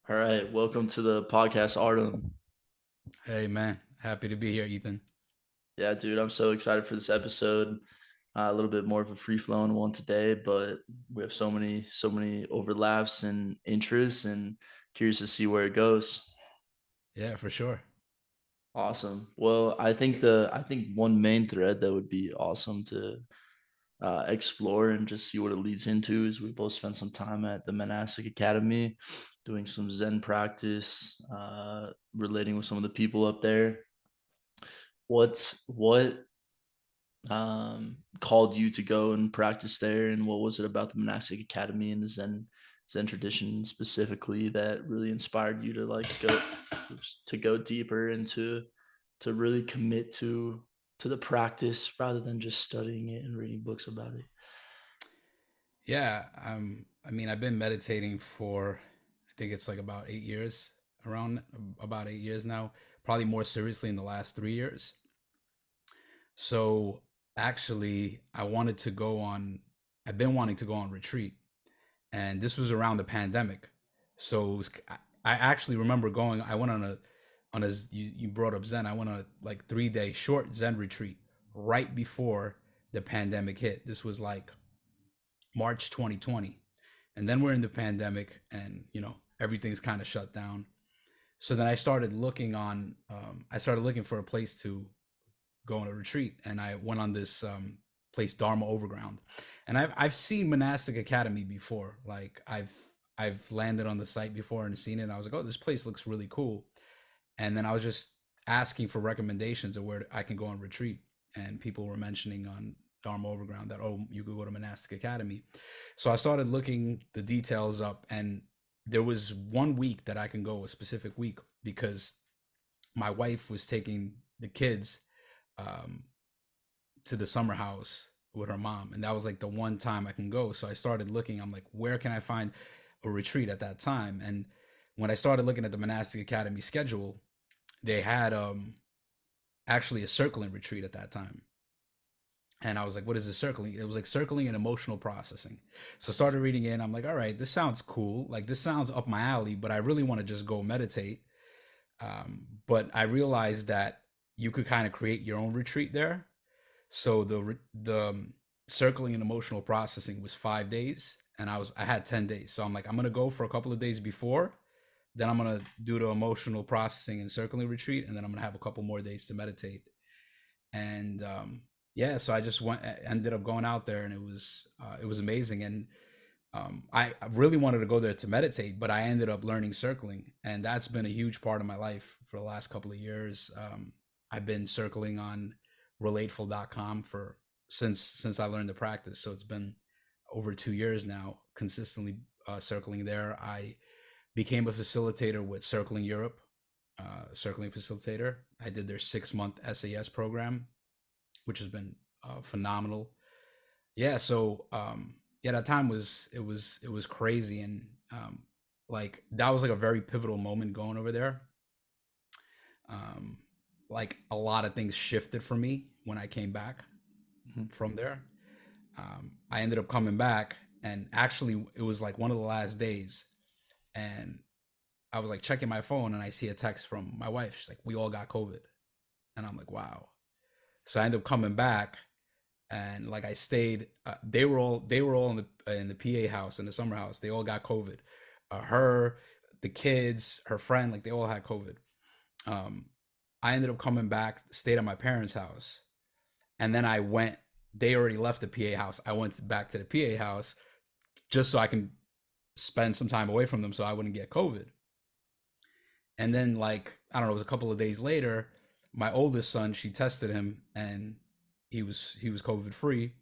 All right, welcome to the podcast, Artem. Hey man, happy to be here, Ethan. Yeah, dude, I'm so excited for this episode. A little bit more of a free flowing one today, but we have so many overlaps and interests, and curious to see where it goes. Yeah, for sure. Awesome. Well, I think one main thread that would be awesome to explore and just see what it leads into is we both spent some time at the Monastic Academy, doing some Zen practice, relating with some of the people up there. What called you to go and practice there, and what was it about the monastic academy and the Zen tradition specifically that really inspired you to go deeper into to really commit to the practice rather than just studying it and reading books about it? Yeah, I mean, I've been meditating for I think it's like about 8 years, around about 8 years now. Probably more seriously in the last 3 years. So actually, I wanted to go on. I've been wanting to go on retreat, and this was around the pandemic. So I actually remember going. I went on a you brought up Zen. I went on a like 3 day short Zen retreat right before the pandemic hit. This was like March 2020. And then we're in the pandemic and, everything's kind of shut down. So then I started looking for a place to go on a retreat. And I went on this place, Dharma Overground. And I've seen Monastic Academy before. Like I've landed on the site before and seen it. And I was like, oh, this place looks really cool. And then I was just asking for recommendations of where I can go on retreat. And people were mentioning on Dharma Overground that, oh, you could go to Monastic Academy. So I started looking the details up, and there was one week that I can go, a specific week, because my wife was taking the kids um, to the summer house with her mom, and that was like the one time I can go. So I started looking. I'm like, where can I find a retreat at that time? And when I started looking at the Monastic Academy schedule, they had actually a circling retreat at that time. And I was like, what is this circling? It was like circling and emotional processing. So I started reading it. And I'm like, all right, this sounds cool. Like, this sounds up my alley, but I really want to just go meditate. But I realized that you could kind of create your own retreat there. So the circling and emotional processing was 5 days, and I had 10 days. So I'm like, I'm gonna go for a couple of days before, then I'm gonna do the emotional processing and circling retreat, and then I'm gonna have a couple more days to meditate. And yeah, so I just ended up going out there, and it was amazing. And I really wanted to go there to meditate, but I ended up learning circling, and that's been a huge part of my life for the last couple of years. I've been circling on relateful.com for since I learned the practice, so it's been over 2 years now, consistently circling there. I became a facilitator with Circling Europe, circling facilitator. I did their 6 month SAS program, which has been phenomenal. Yeah, so yeah, that time was crazy, and like that was like a very pivotal moment going over there. Um, like a lot of things shifted for me when I came back Mhm. from there. I ended up coming back, and actually, it was like one of the last days, and I was like checking my phone, and I see a text from my wife. She's like, "We all got COVID," and I'm like, "Wow." So I ended up coming back, and like I stayed. They were all in the PA house, in the summer house. They all got COVID. Her, the kids, her friend, like they all had COVID. Um, I ended up coming back, stayed at my parents' house, and then I went. They already left the PA house. I went back to the PA house just so I can spend some time away from them, so I wouldn't get COVID. And then, like, I don't know, it was a couple of days later, my oldest son, she tested him, and he was COVID free.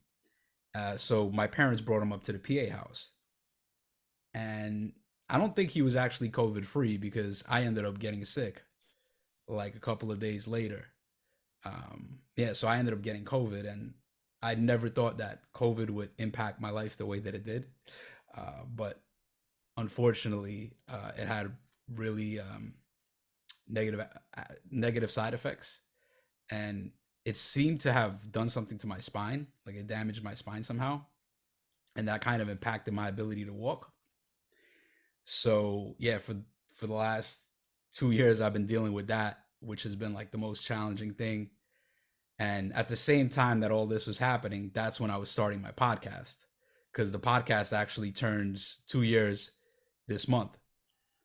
So my parents brought him up to the PA house, and I don't think he was actually COVID free because I ended up getting sick like a couple of days later. Yeah, so I ended up getting COVID, and I never thought that COVID would impact my life the way that it did. But unfortunately, it had really negative negative side effects, and it seemed to have done something to my spine, like it damaged my spine somehow, and that kind of impacted my ability to walk. So yeah, for the last 2 years, I've been dealing with that, which has been like the most challenging thing. And at the same time that all this was happening, that's when I was starting my podcast, because the podcast actually turns 2 years this month.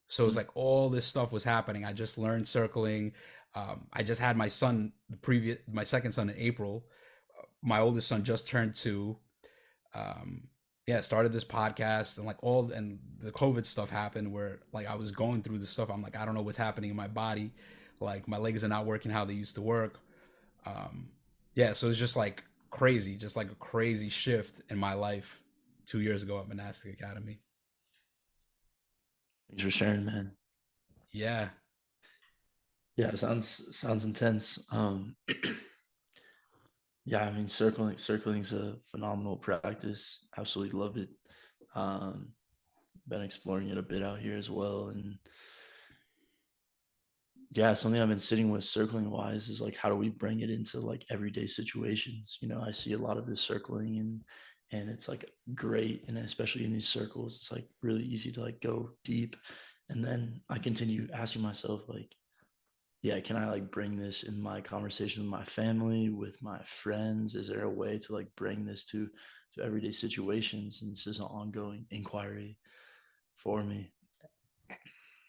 So it's Mm. like all this stuff was happening. I just learned circling. I just had my son, my second son in April. My oldest son just turned 2. Um, yeah, started this podcast, and like all, and the COVID stuff happened where like I was going through the stuff. I'm like, I don't know what's happening in my body. Like my legs are not working how they used to work. Um, yeah, so it's just like crazy, just like a crazy shift in my life 2 years ago at Monastic Academy. Thanks for sharing, man. Yeah, Yeah, it sounds intense. Yeah, I mean, circling's a phenomenal practice. Absolutely love it. Um, been exploring it a bit out here as well, and yeah, something I've been sitting with circling wise is like, how do we bring it into like everyday situations? You know, I see a lot of this circling, and it's like great, and especially in these circles, it's like really easy to like go deep, and then I continue asking myself like, yeah, can I like bring this in my conversation with my family, with my friends? Is there a way to like bring this to everyday situations? And this is an ongoing inquiry for me.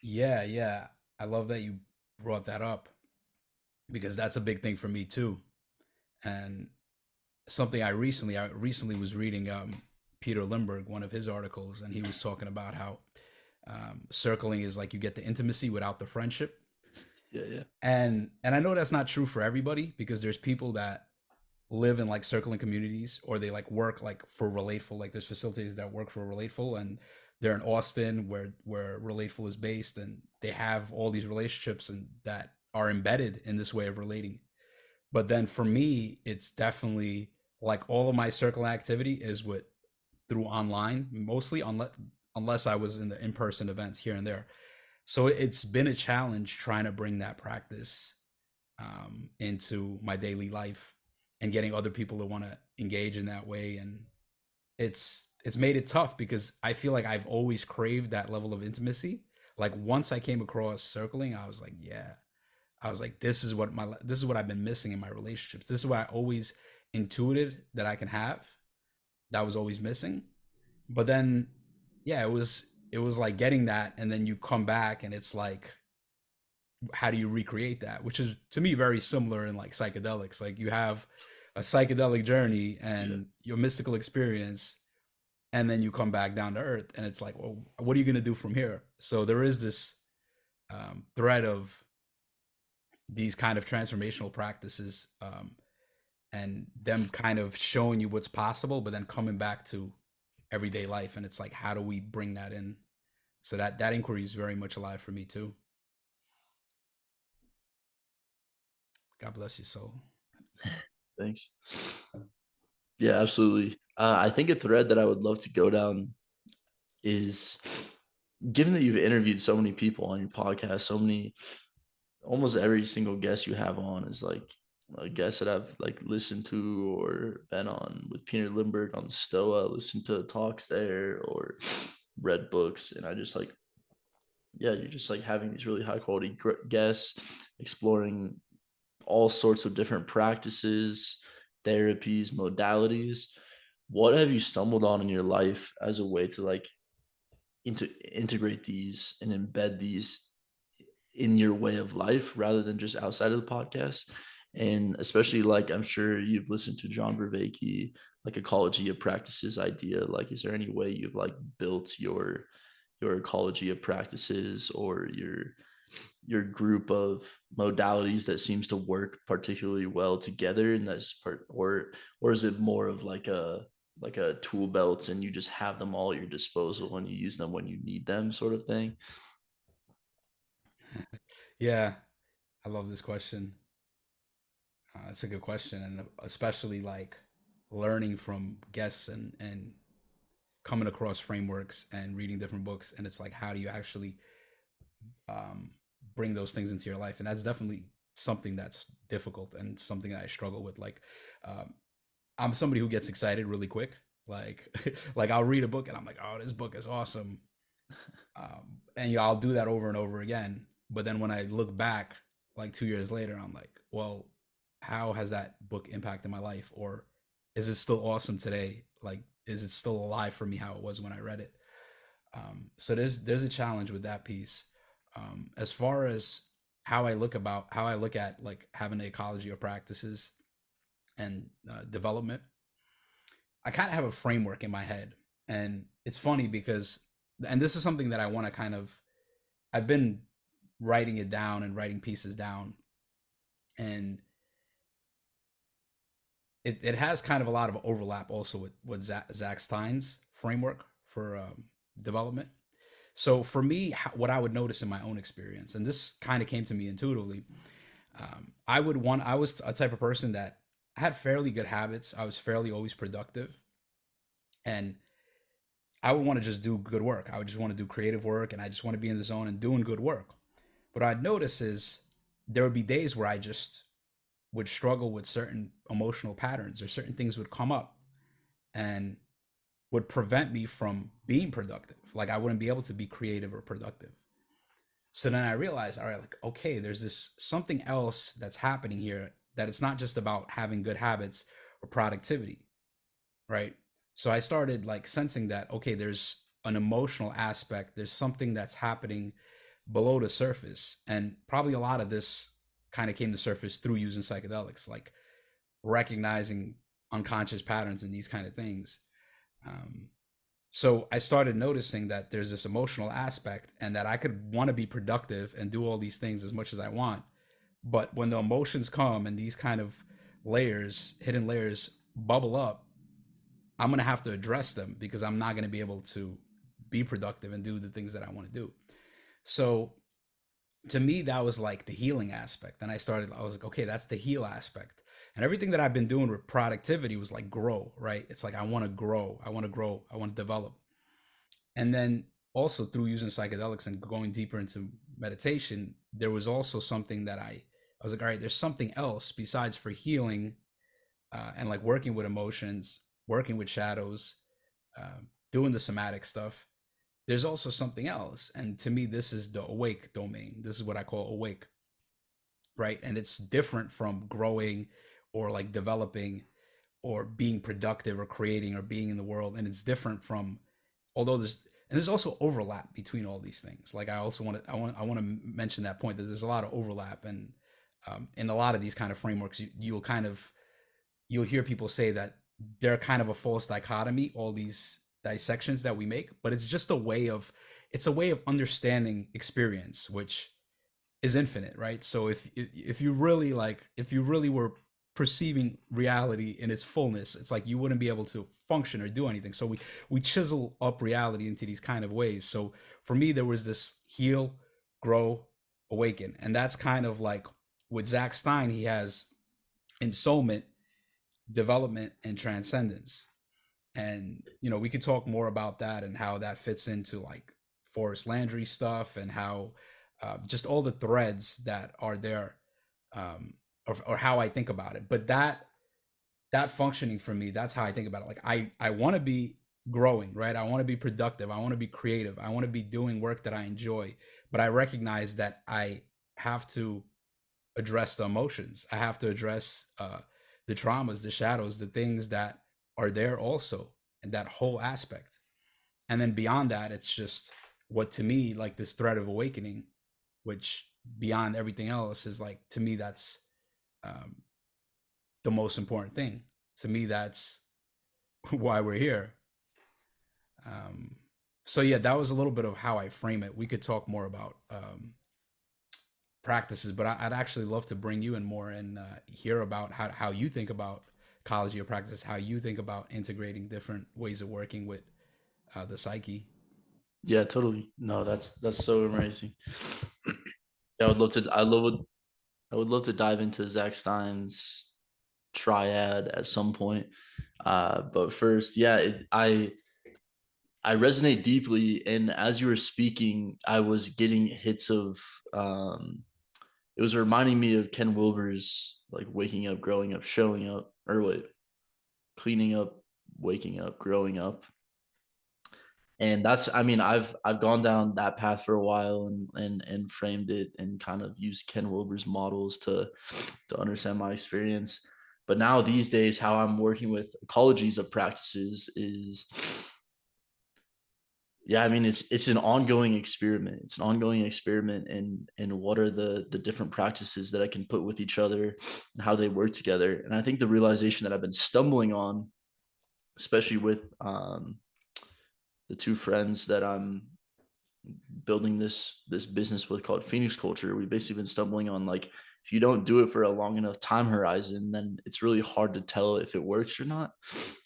yeah, yeah. I love that you brought that up because that's a big thing for me too. And something I recently was reading Peter Limberg, one of his articles, and he was talking about how circling is like you get the intimacy without the friendship. Yeah, yeah, And I know that's not true for everybody, because there's people that live in like circling communities, or they like work like for Relateful. Like there's facilities that work for Relateful, and they're in Austin where Relateful is based, and they have all these relationships and that are embedded in this way of relating. But then for me, it's definitely like all of my circle activity is with through online mostly, unless I was in the in-person events here and there. So it's been a challenge trying to bring that practice into my daily life, and getting other people to want to engage in that way. And it's made it tough because I feel like I've always craved that level of intimacy. Like once I came across circling, I was like, yeah, I was like, this is what I've been missing in my relationships. This is what I always intuited that I can have. That was always missing. But then, yeah, it was like getting that, and then you come back, and it's like, how do you recreate that? Which is to me very similar in like psychedelics. Like you have a psychedelic journey yeah. and your mystical experience, and then you come back down to earth, and it's like, well, what are you gonna do from here? So there is this thread of these kind of transformational practices, and them kind of showing you what's possible, but then coming back to everyday life, and it's like, how do we bring that in? So that inquiry is very much alive for me too. God bless you, soul. Thanks. Yeah, absolutely. I think a thread that I would love to go down is, given that you've interviewed so many people on your podcast, so many, almost every single guest you have on is like a guest that I've like listened to or been on. With Peter Lindbergh on Stoa, listened to talks there or read books, and I just like, yeah, you're just like having these really high quality guests exploring all sorts of different practices, therapies, modalities. What have you stumbled on in your life as a way to like integrate these and embed these in your way of life rather than just outside of the podcast? And especially like, I'm sure you've listened to John Vervaeke, like ecology of practices idea. Like, is there any way you've like built your ecology of practices or your group of modalities that seems to work particularly well together, and that's part, or is it more of like a tool belt and you just have them all at your disposal and you use them when you need them, sort of thing? Yeah, I love this question. It's a good question, and especially like learning from guests, and coming across frameworks and reading different books, and it's like, how do you actually um, bring those things into your life? And that's definitely something that's difficult, and something that I struggle with. Like, um, I'm somebody who gets excited really quick. Like, like I'll read a book and I'm like, oh, this book is awesome. And I'll do that over and over again. But then when I look back, like 2 years later, I'm like, well, how has that book impacted my life? Or is it still awesome today? Like, is it still alive for me how it was when I read it? So there's a challenge with that piece. As far as how I look at like having the ecology of practices and development, I kind of have a framework in my head, and it's funny because, and this is something that I want to kind of, I've been writing it down and writing pieces down, and it has kind of a lot of overlap also with Zach Stein's framework for development. So for me, what I would notice in my own experience, and this kind of came to me intuitively, I was a type of person that had fairly good habits. I was fairly always productive, and I would want to just do good work. I would just want to do creative work, and I just want to be in the zone and doing good work. What I'd notice is there would be days where I just would struggle with certain emotional patterns, or certain things would come up and would prevent me from being productive. Like I wouldn't be able to be creative or productive. So then I realized, all right, like, okay, there's this something else that's happening here, that it's not just about having good habits or productivity, right? So I started like sensing that, okay, there's an emotional aspect, there's something that's happening below the surface. And probably a lot of this kind of came to surface through using psychedelics, like recognizing unconscious patterns and these kind of things. Um, so I started noticing that there's this emotional aspect, and that I could want to be productive and do all these things as much as I want. But when the emotions come and these kind of layers, hidden layers, bubble up, I'm going to have to address them, because I'm not going to be able to be productive and do the things that I want to do. So to me, that was like the healing aspect. And I was like, okay, that's the heal aspect. And everything that I've been doing with productivity was like grow, right? It's like, I want to grow, I want to grow, I want to develop. And then also through using psychedelics and going deeper into meditation, there was also something that I was like, all right, there's something else besides for healing, and like working with emotions, working with shadows, doing the somatic stuff. There's also something else. And to me, this is the awake domain. This is what I call awake, right? And it's different from growing or like developing or being productive or creating or being in the world. And it's different from, although there's also overlap between all these things. Like I want to mention that point, that there's a lot of overlap. And in a lot of these kind of frameworks, you'll hear people say that they're kind of a false dichotomy, all these dissections that we make, but it's a way of understanding experience, which is infinite, right? So if you really if you really were perceiving reality in its fullness, it's like you wouldn't be able to function or do anything. So we chisel up reality into these kind of ways. So for me, there was this heal, grow, awaken, and that's kind of like with Zach Stein. He has ensoulment, development, and transcendence. And we could talk more about that and how that fits into like Forrest Landry stuff, and how just all the threads that are there, or how I think about it. But that functioning for me, that's how I think about it. Like I want to be growing, right? I want to be productive, I want to be creative, I want to be doing work that I enjoy. But I recognize that I have to address the emotions. I have to address the traumas, the shadows, the things that are there also, and that whole aspect. And then beyond that, it's just what to me, like this thread of awakening, which beyond everything else is like, to me, that's um, the most important thing. To me, that's why we're here. Um, so yeah, that was a little bit of how I frame it. We could talk more about practices, but I'd actually love to bring you in more and hear about how you think about ecology of practice, how you think about integrating different ways of working with the psyche. Yeah, totally. No, that's so amazing. Yeah, I would love to. I would love to dive into Zach Stein's triad at some point. But first, yeah, I resonate deeply, and as you were speaking, I was getting hits of. It was reminding me of Ken Wilber's like waking up, growing up, showing up, or wait, cleaning up, waking up, growing up. And that's, I mean, I've gone down that path for a while, and framed it and kind of used Ken Wilber's models to understand my experience. But now these days, how I'm working with ecologies of practices is, yeah, I mean, it's an ongoing experiment. It's an ongoing experiment in what are the different practices that I can put with each other and how they work together. And I think the realization that I've been stumbling on, especially with the two friends that I'm building this business with called Phoenix Culture, we've basically been stumbling on, like, if you don't do it for a long enough time horizon, then it's really hard to tell if it works or not.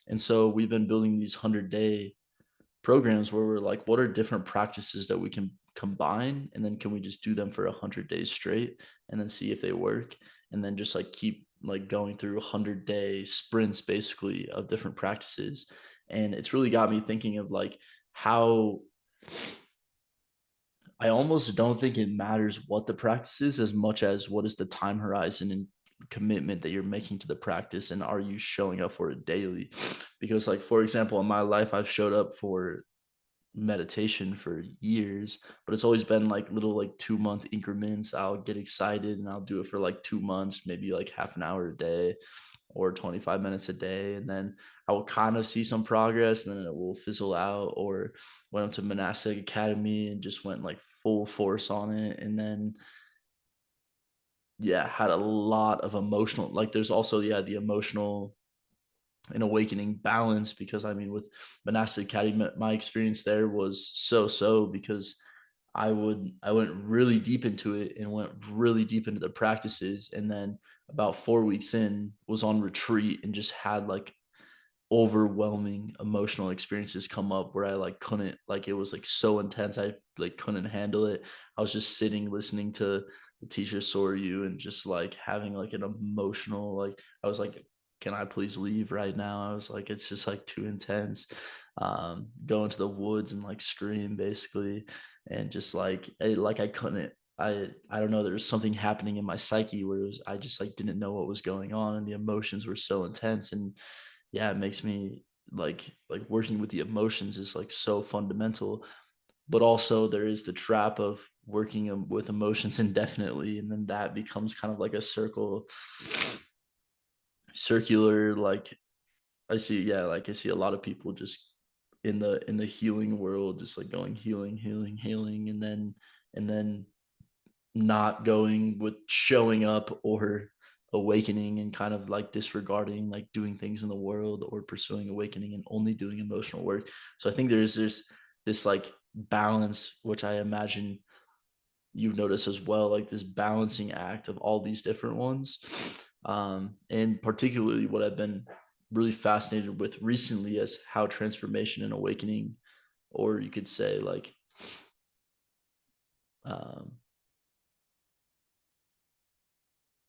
And so we've been building these 100-day programs where we're like, what are different practices that we can combine, and then can we just do them for 100 days straight and then see if they work, and then just like keep like going through 100-day sprints basically of different practices. And it's really got me thinking of like how I almost don't think it matters what the practice is as much as what is the time horizon and commitment that you're making to the practice, and are you showing up for it daily. Because like, for example, in my life, I've showed up for meditation for years, but it's always been like little like 2 month increments. I'll get excited and I'll do it for like 2 months, maybe like half an hour a day or 25 minutes a day. And then I will kind of see some progress and then it will fizzle out. Or went up to Monastic Academy and just went like full force on it. And then, yeah, had a lot of emotional, like, there's also, yeah, the emotional and awakening balance. Because I mean, with Monastic Academy, my experience there was so because I went really deep into it and went really deep into the practices, and then about 4 weeks in was on retreat and just had like overwhelming emotional experiences come up where I like couldn't, like, it was like so intense I like couldn't handle it. I was just sitting listening to the teacher Soryu and just like having like an emotional, like, I was like, can I please leave right now? I was like, it's just like too intense. Go into the woods and like scream basically, and just like I couldn't, I don't know, there was something happening in my psyche where it was, I just like didn't know what was going on, and the emotions were so intense. And yeah, it makes me like working with the emotions is like so fundamental. But also there is the trap of working with emotions indefinitely, and then that becomes kind of like a circular, like, I see, yeah, like I see a lot of people just in the healing world just like going healing, healing, healing, and then not going with showing up or awakening, and kind of like disregarding like doing things in the world or pursuing awakening and only doing emotional work. So I think there's this like balance, which I imagine you've noticed as well, like this balancing act of all these different ones. And particularly what I've been really fascinated with recently is how transformation and awakening, or you could say like, um,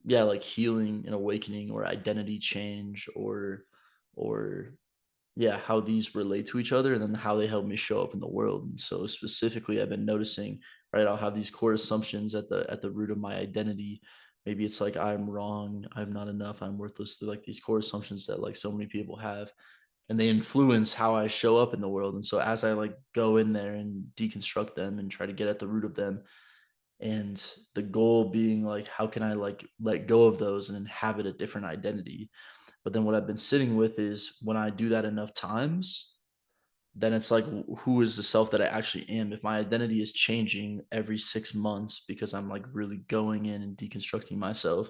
yeah, like healing and awakening or identity change, or yeah, how these relate to each other and then how they help me show up in the world. And so specifically I've been noticing, right, I'll have these core assumptions at the root of my identity. Maybe it's like I'm wrong, I'm not enough, I'm worthless. They're like these core assumptions that like so many people have, and they influence how I show up in the world. And so as I like go in there and deconstruct them and try to get at the root of them, and the goal being like, how can I like let go of those and inhabit a different identity. But then what I've been sitting with is, when I do that enough times, then it's like, who is the self that I actually am? If my identity is changing every 6 months because I'm like really going in and deconstructing myself,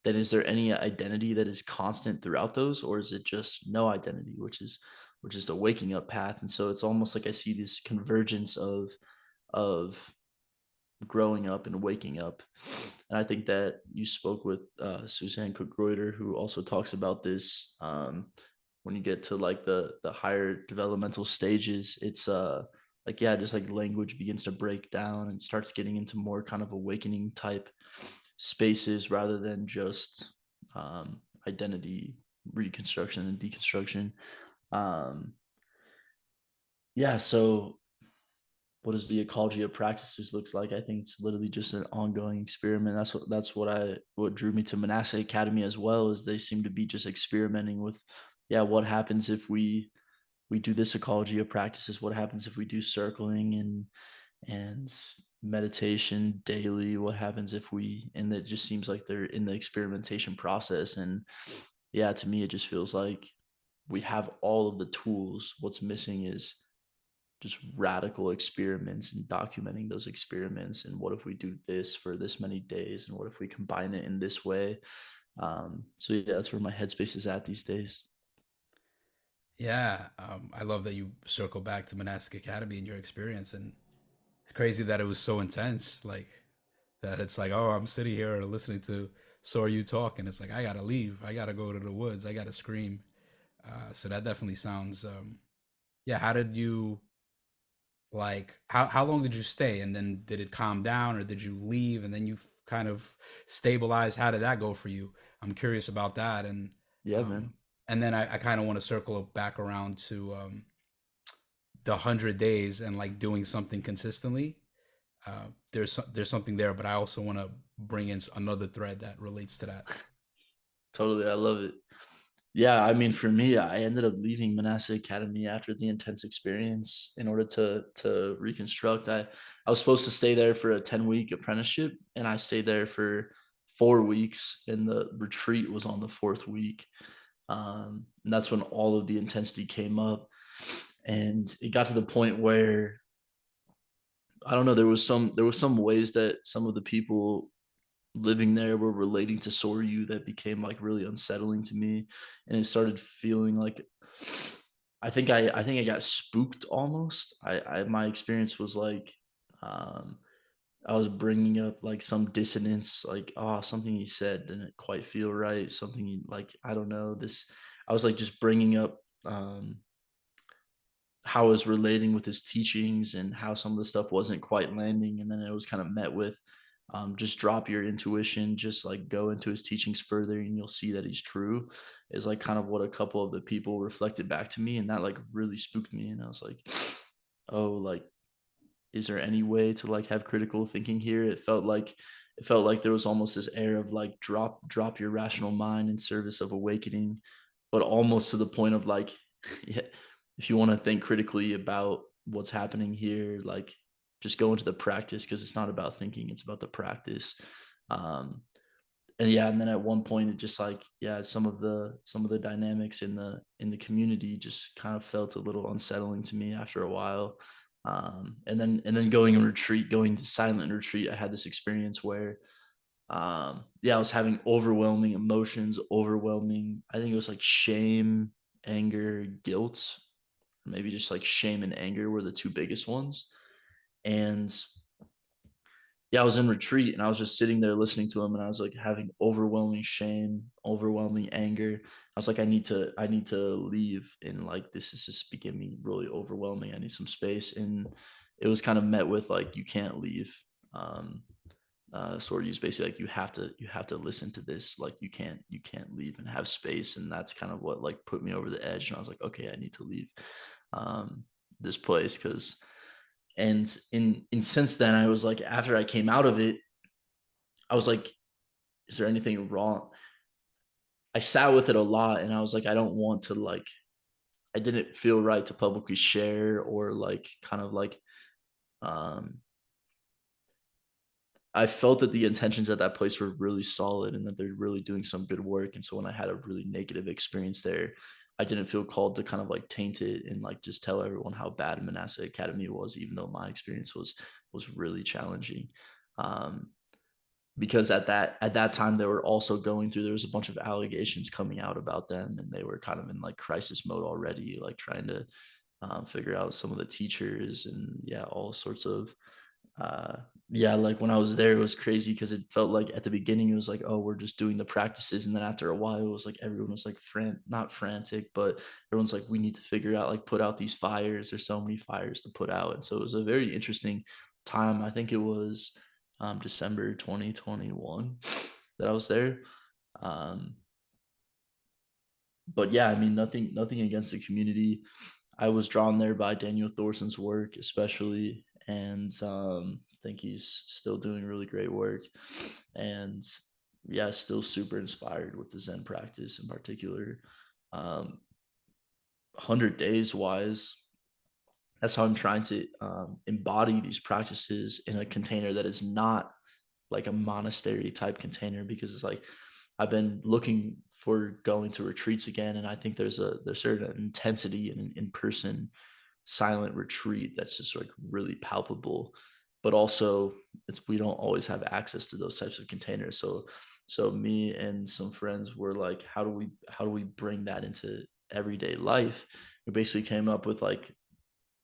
then is there any identity that is constant throughout those, or is it just no identity, which is the waking up path? And so it's almost like I see this convergence of growing up and waking up. And I think that you spoke with Suzanne Cook-Greuter, who also talks about this. When you get to like the higher developmental stages, it's like, yeah, just like language begins to break down and starts getting into more kind of awakening type spaces rather than just identity reconstruction and deconstruction. Um, yeah, so what does the ecology of practices looks like? I think it's literally just an ongoing experiment. What drew me to Monastic Academy as well, is they seem to be just experimenting with, yeah, what happens if we we do this ecology of practices, what happens if we do circling and meditation daily, what happens if we, and it just seems like they're in the experimentation process. And yeah, to me it just feels like we have all of the tools. What's missing is just radical experiments and documenting those experiments. And what if we do this for this many days? And what if we combine it in this way? So yeah, that's where my headspace is at these days. Yeah, I love that you circle back to Monastic Academy and your experience, and it's crazy that it was so intense. Like that, it's like, oh, I'm sitting here listening to So Are You talk, and it's like I gotta leave, I gotta go to the woods, I gotta scream. So that definitely sounds. Yeah, how did you like? How long did you stay, and then did it calm down, or did you leave, and then you kind of stabilize? How did that go for you? I'm curious about that, Yeah, man. um, and then I kind of want to circle back around to the 100 days and like doing something consistently. There's something there, but I also want to bring in another thread that relates to that. Totally. I love it. Yeah, I mean, for me, I ended up leaving Monastic Academy after the intense experience in order to reconstruct. I was supposed to stay there for a 10-week apprenticeship, and I stayed there for 4 weeks, and the retreat was on the fourth week. And that's when all of the intensity came up, and it got to the point where I don't know. There was some ways that some of the people living there were relating to Soryu that became like really unsettling to me, and it started feeling like I think I got spooked almost. My experience was like um, I was bringing up like some dissonance, like oh something he said didn't quite feel right, something like I don't know this. I was like just bringing up how I was relating with his teachings and how some of the stuff wasn't quite landing. And then it was kind of met with just drop your intuition, just like go into his teachings further and you'll see that he's true, is like kind of what a couple of the people reflected back to me. And that like really spooked me. And I was like, oh, like is there any way to like have critical thinking here? It felt like there was almost this air of like drop your rational mind in service of awakening, but almost to the point of like, yeah, if you want to think critically about what's happening here, like just go into the practice because it's not about thinking, it's about the practice. Um, and yeah, and then at one point it just like yeah, some of the dynamics in the community just kind of felt a little unsettling to me after a while. And then going in retreat, going to silent retreat, I had this experience where yeah, I was having overwhelming emotions, overwhelming, I think it was like shame, anger, guilt, maybe just like shame and anger were the two biggest ones. And yeah, I was in retreat and I was just sitting there listening to him and I was like having overwhelming shame, overwhelming anger. I was like, I need to leave. And like, this is just becoming really overwhelming. I need some space. And it was kind of met with like, you can't leave. Um, sort of use basically like you have to listen to this. Like you can't leave and have space. And that's kind of what like put me over the edge. And I was like, okay, I need to leave um, this place because and in since then I was like after I came out of it I was like, is there anything wrong? I sat with it a lot and I was like, I don't want to like, I didn't feel right to publicly share or like kind of like, um, I felt that the intentions at that place were really solid and that they're really doing some good work. And so when I had a really negative experience there, I didn't feel called to kind of like taint it and like just tell everyone how bad Monastic Academy was, even though my experience was really challenging. Um, because at that time they were also going through there was a bunch of allegations coming out about them and they were kind of in like crisis mode already like trying to figure out some of the teachers and yeah all sorts of uh yeah like when I was there it was crazy because it felt like at the beginning it was like oh we're just doing the practices and then after a while it was like everyone was like not frantic but everyone's like we need to figure out like put out these fires, there's so many fires to put out. And so it was a very interesting time. I think it was December 2021 that I was there. um but yeah, I mean nothing against the community. I was drawn there by Daniel Thorson's work, especially, and I think he's still doing really great work. And yeah, still super inspired with the Zen practice in particular. Um, 100 days wise, that's how I'm trying to embody these practices in a container that is not like a monastery type container, because it's like I've been looking for going to retreats again, and I think there's certain intensity in an in-person silent retreat that's just like really palpable. But also, it's we don't always have access to those types of containers. So me and some friends were like, how do we bring that into everyday life? We basically came up with like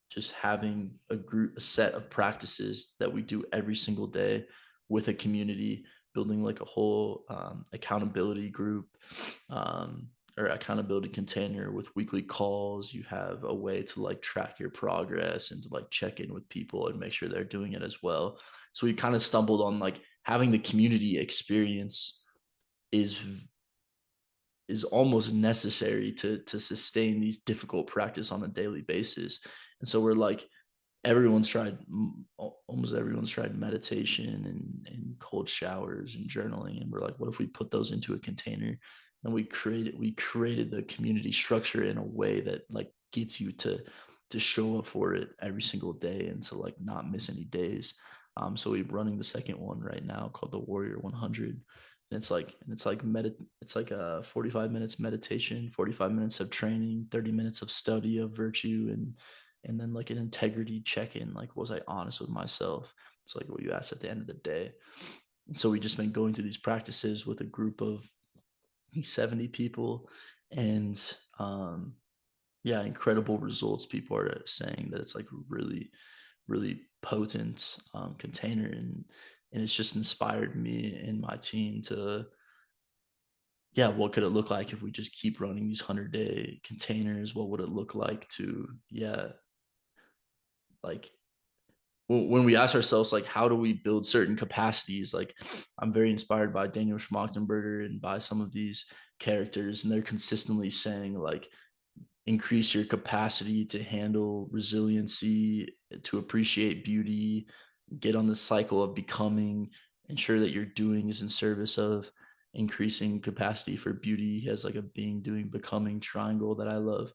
just having a set of practices that we do every single day with a community, building like a whole accountability group, or accountability container with weekly calls. You have a way to like track your progress and to like check in with people and make sure they're doing it as well. So we kind of stumbled on like having the community experience is is almost necessary to sustain these difficult practice on a daily basis. And so we're like, almost everyone's tried meditation and cold showers and journaling, and we're like, what if we put those into a container, and we created the community structure in a way that like gets you to show up for it every single day and to like not miss any days. So we're running the second one right now called the Warrior 100, and it's like a 45 minutes meditation, 45 minutes of training, 30 minutes of study of virtue, and then like an integrity check-in, like was I honest with myself? It's like what you ask at the end of the day. And so we just been going through these practices with a group of I think 70 people, and yeah, incredible results. People are saying that it's like really potent container, and it's just inspired me and my team to, yeah, what could it look like if we just keep running these 100-day containers? What would it look like to, yeah, like when we ask ourselves like how do we build certain capacities, like I'm very inspired by Daniel Schmachtenberger and by some of these characters, and they're consistently saying like increase your capacity to handle resiliency, to appreciate beauty, get on the cycle of becoming, ensure that your doing is in service of increasing capacity for beauty. He has like a being doing becoming triangle that I love.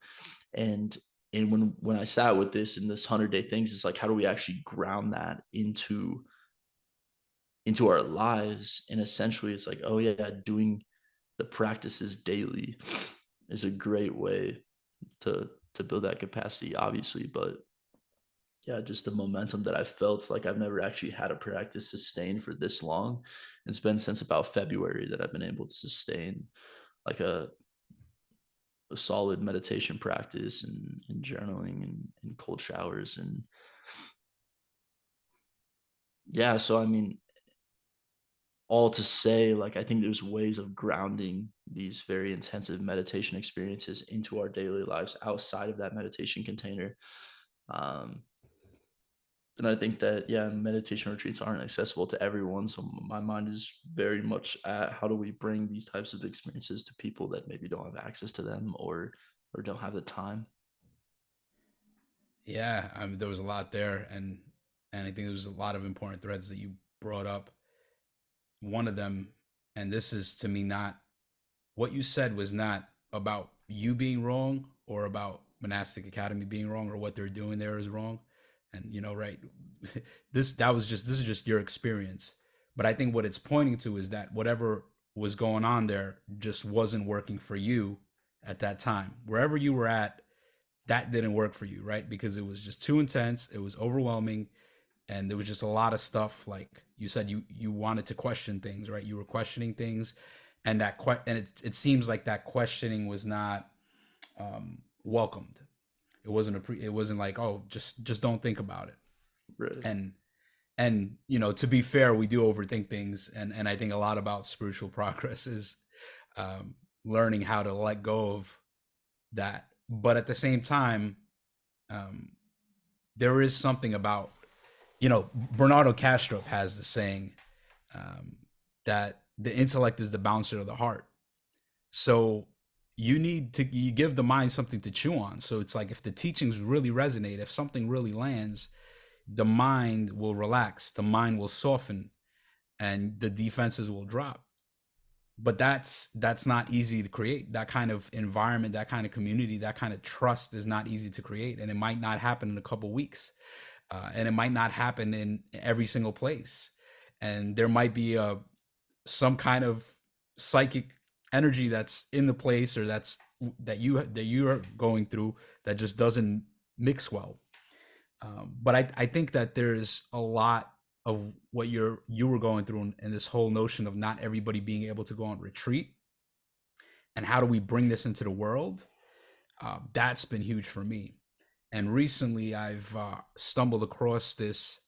And and when I sat with this in this 100-day things, it's like how do we actually ground that into our lives? And essentially it's like, oh yeah, doing the practices daily is a great way to build that capacity, obviously. But yeah, just the momentum that I felt, like I've never actually had a practice sustain for this long. It's been since about February that I've been able to sustain like a solid meditation practice and journaling and cold showers. And yeah, so I mean, all to say, like I think there's ways of grounding these very intensive meditation experiences into our daily lives outside of that meditation container. um, and I think that, yeah, meditation retreats aren't accessible to everyone. So my mind is very much at how do we bring these types of experiences to people that maybe don't have access to them, or don't have the time. Yeah, I mean, there was a lot there, and I think there was a lot of important threads that you brought up. One of them, and this is to me not what you said was not about you being wrong or about Monastic Academy being wrong or what they're doing there is wrong. And you know, right, this is just your experience. But I think what it's pointing to is that whatever was going on there just wasn't working for you at that time. Wherever you were at, that didn't work for you, right? Because it was just too intense, it was overwhelming, and there was just a lot of stuff. Like you said, you wanted to question things, right? You were questioning things, and it seems like that questioning was not welcomed. It wasn't like, oh, just don't think about it. Right. And you know, to be fair, we do overthink things, and I think a lot about spiritual progress is learning how to let go of that. But at the same time, um, there is something about, you know, Bernardo Castro has the saying um, that the intellect is the bouncer of the heart. So you give the mind something to chew on. So it's like if the teachings really resonate, if something really lands, the mind will relax, the mind will soften, and the defenses will drop. but that's not easy to create. That kind of environment, that kind of community, that kind of trust is not easy to create, and it might not happen in a couple weeks, and it might not happen in every single place, and there might be some kind of psychic energy that's in the place, or that you are going through, that just doesn't mix well. But I think that there's a lot of what you were going through, in this whole notion of not everybody being able to go on retreat, and how do we bring this into the world. That's been huge for me. And recently I've stumbled across this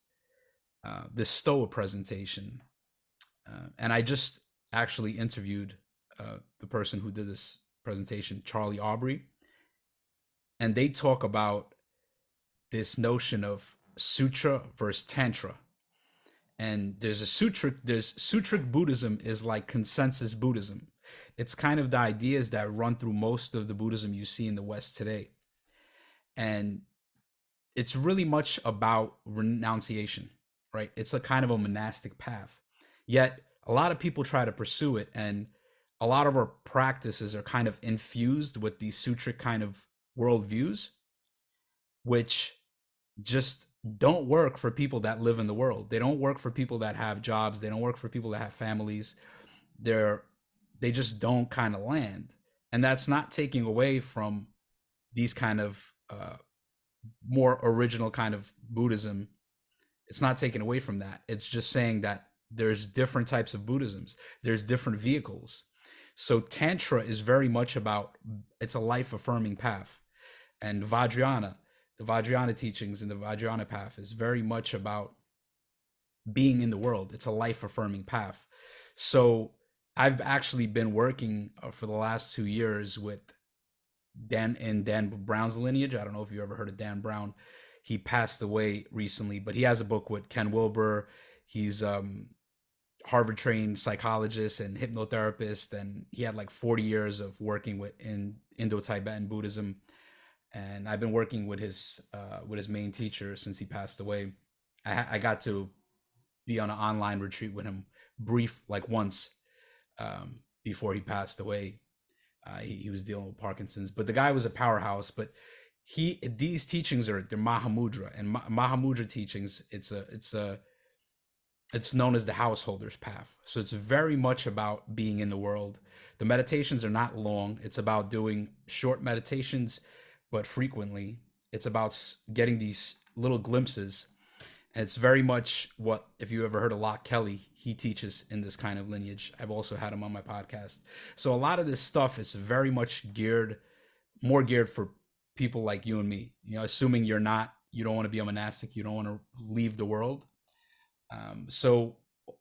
Stoa presentation, and I just actually interviewed the person who did this presentation, Charlie Aubrey, and they talk about this notion of sutra versus tantra. And there's sutric Buddhism is like consensus Buddhism. It's kind of the ideas that run through most of the Buddhism you see in the West today. And it's really much about renunciation, right? It's a kind of a monastic path. Yet a lot of people try to pursue it, and a lot of our practices are kind of infused with these sutric kind of worldviews, which just don't work for people that live in the world. They don't work for people that have jobs. They don't work for people that have families. They're they just don't kind of land. And that's not taking away from these kind of more original kind of Buddhism. It's not taken away from that. It's just saying that there's different types of Buddhisms. There's different vehicles. So Tantra is very much about, it's a life affirming path. And the Vajrayana teachings and the Vajrayana path is very much about being in the world. It's a life affirming path. So I've actually been working for the last 2 years with Dan Brown's lineage. I don't know if you ever heard of Dan Brown. He passed away recently, but he has a book with Ken Wilber. He's Harvard trained psychologist and hypnotherapist, and he had like 40 years of working with in Indo-Tibetan Buddhism. And I've been working with his main teacher since he passed away. I got to be on an online retreat with him, brief, like once, before he passed away. He was dealing with Parkinson's, but the guy was a powerhouse. But these teachings are, they're Mahamudra, and Mahamudra teachings. It's known as the householder's path. So it's very much about being in the world. The meditations are not long. It's about doing short meditations, but frequently. It's about getting these little glimpses. And it's very much what, if you ever heard of Locke Kelly, he teaches in this kind of lineage. I've also had him on my podcast. So a lot of this stuff is very much more geared for people like you and me. You know, assuming you don't want to be a monastic, you don't want to leave the world. So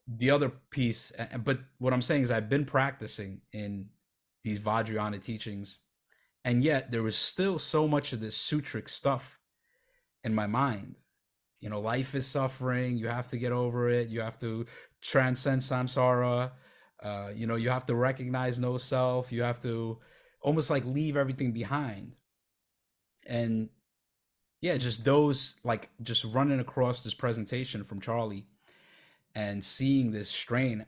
the other piece, but what I'm saying is I've been practicing in these Vajrayana teachings, and yet there was still so much of this sutric stuff in my mind. You know, life is suffering. You have to get over it. You have to transcend samsara. You know, you have to recognize no self. You have to almost like leave everything behind. And yeah, just those, like, just running across this presentation from Charlie and seeing this strain,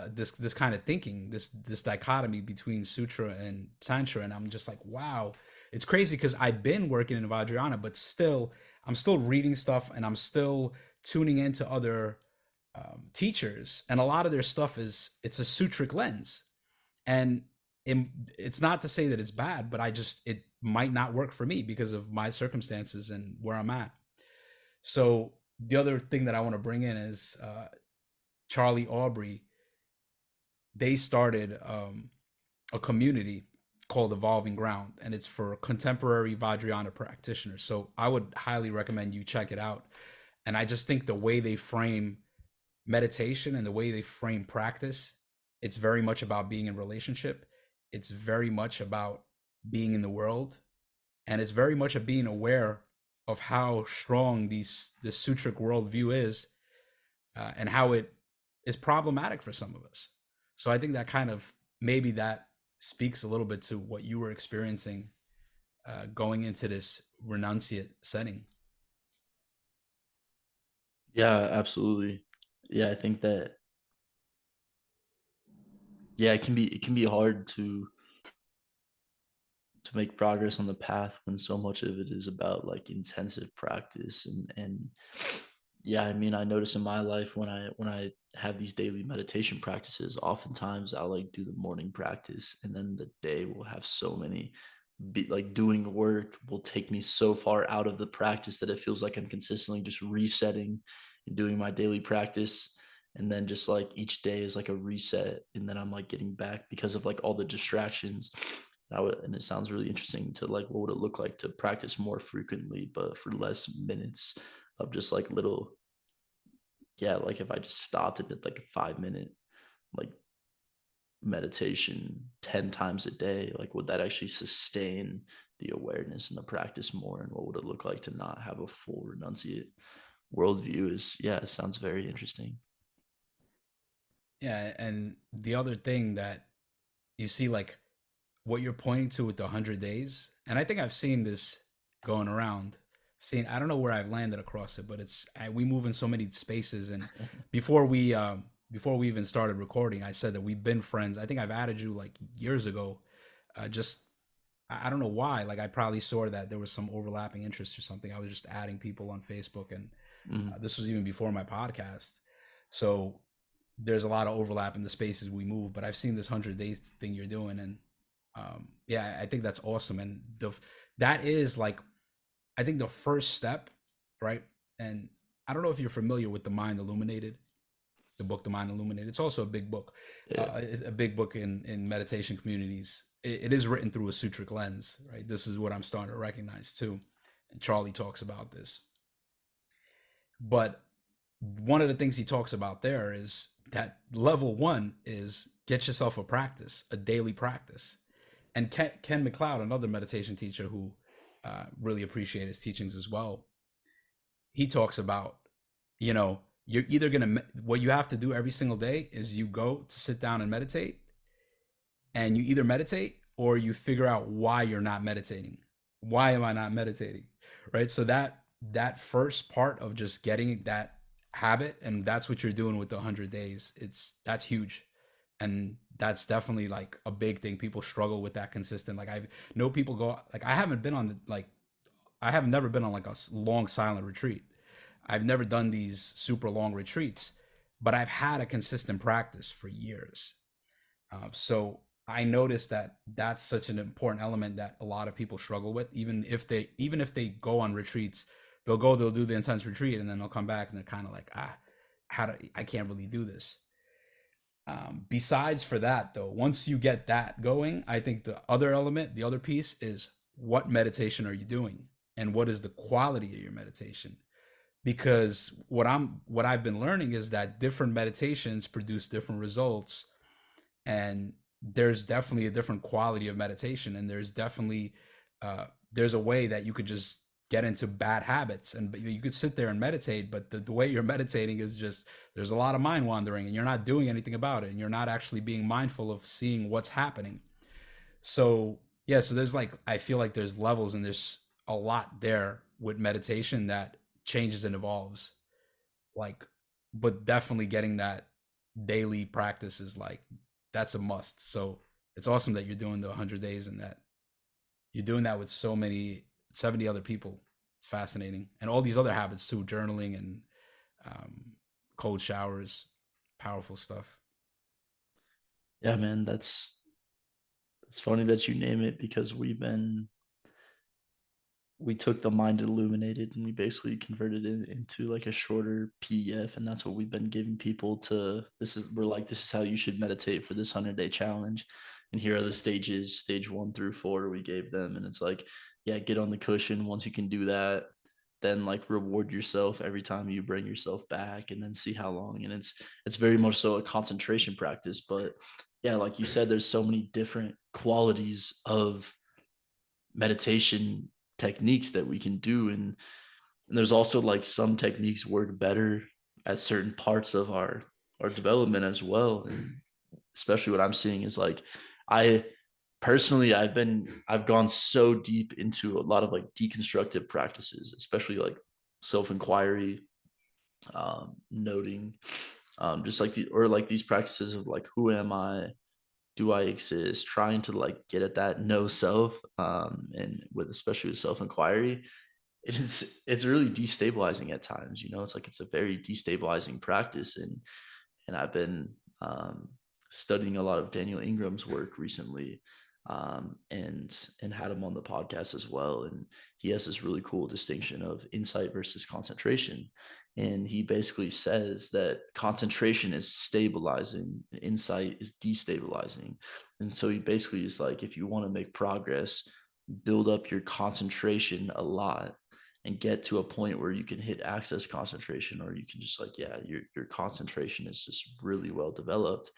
this kind of thinking, this dichotomy between sutra and tantra, and I'm just like, wow, it's crazy because I've been working in Vajrayana, but still, I'm still reading stuff, and I'm still tuning into other teachers, and a lot of their stuff it's a sutric lens, and it's not to say that it's bad, but it might not work for me because of my circumstances and where I'm at. So the other thing that I want to bring in is Charlie Aubrey. They started a community called Evolving Ground, and it's for contemporary Vajrayana practitioners. So I would highly recommend you check it out. And I just think the way they frame meditation and the way they frame practice, it's very much about being in relationship. It's very much about being in the world, and it's very much of being aware of how strong this sutric worldview is, and how it is problematic for some of us. So I think that kind of, maybe that speaks a little bit to what you were experiencing going into this renunciate setting. Yeah, absolutely. Yeah, I think that Yeah, it can be hard to make progress on the path when so much of it is about like intensive practice. And yeah, I mean, I notice in my life when I have these daily meditation practices, oftentimes I'll like do the morning practice, and then the day will have so many like doing work will take me so far out of the practice that it feels like I'm consistently just resetting and doing my daily practice. And then just like each day is like a reset. And then I'm like getting back because of like all the distractions. And it sounds really interesting to like what would it look like to practice more frequently, but for less minutes of just like little, yeah, like if I just stopped and did like a 5 minute like meditation 10 times a day, like would that actually sustain the awareness and the practice more? And what would it look like to not have a full renunciate worldview? Is, yeah, it sounds very interesting. Yeah, and the other thing that you see, like what you're pointing to with the 100 days, and I think I've seen this going around. Seen, I don't know where I've landed across it, but we move in so many spaces. And before we before we even started recording, I said that we've been friends. I think I've added you like years ago. Just I don't know why. Like I probably saw that there was some overlapping interest or something. I was just adding people on Facebook, and Mhm. this was even before my podcast. So there's a lot of overlap in the spaces we move. But I've seen this 100 days thing you're doing, and yeah, I think that's awesome. And that is like I think the first step, right? And I don't know if you're familiar with The Mind Illuminated, the book The Mind Illuminated. It's also a big book, Yeah. a big book in meditation communities. It is written through a sutric lens, right? This is what I'm starting to recognize too. And Charlie talks about this. But one of the things he talks about there is that level one is get yourself a practice, a daily practice. And Ken McLeod, another meditation teacher who really appreciate his teachings as well, he talks about, you know, you're either gonna what you have to do every single day is you go to sit down and meditate, and you either meditate or you figure out why you're not meditating. Why am I not meditating? Right? So that first part of just getting that habit, and that's what you're doing with the 100 days. That's huge. And that's definitely like a big thing. People struggle with that consistent. Like I know people go like I haven't been on like I have never been on like a long silent retreat. I've never done these super long retreats, but I've had a consistent practice for years. So I noticed that that's such an important element that a lot of people struggle with. Even if they go on retreats, they'll do the intense retreat, and then they'll come back and they're kind of like, I can't really do this. Besides for that though, once you get that going, I think the other element, the other piece is what meditation are you doing, and what is the quality of your meditation? Because what I've been learning is that different meditations produce different results, and there's definitely a different quality of meditation, and there's definitely there's a way that you could just get into bad habits, and you could sit there and meditate, but the way you're meditating is just there's a lot of mind wandering, and you're not doing anything about it, and you're not actually being mindful of seeing what's happening. So yeah, so there's like I feel like there's levels, and there's a lot there with meditation that changes and evolves, like, but definitely getting that daily practice is like that's a must. So it's awesome that you're doing the 100 days, and that you're doing that with so many 70 other people. It's fascinating, and all these other habits too, journaling and um, cold showers, powerful stuff. Yeah, man, that's it's funny that you name it because we took the Mind Illuminated and we basically converted it into like a shorter PDF, and that's what we've been giving people to. We're like, this is how you should meditate for this 100-day challenge, and here are the stages, stage 1 through 4 we gave them. And it's like, yeah, get on the cushion. Once you can do that, then like reward yourself every time you bring yourself back, and then see how long. And it's very much so a concentration practice. But yeah, like you said, there's so many different qualities of meditation techniques that we can do. And there's also like some techniques work better at certain parts of our development as well. And especially what I'm seeing is like, I personally, I've gone so deep into a lot of like deconstructive practices, especially like self-inquiry, noting, just like the or like these practices of like, who am I, do I exist, trying to like get at that no self, and with especially with self inquiry, it's really destabilizing at times. You know, it's like it's a very destabilizing practice, and I've been studying a lot of Daniel Ingram's work recently, and had him on the podcast as well. And he has this really cool distinction of insight versus concentration. And he basically says that concentration is stabilizing, insight is destabilizing. And so he basically is like, if you want to make progress, build up your concentration a lot and get to a point where you can hit access concentration, or you can just like, yeah, your concentration is just really well developed,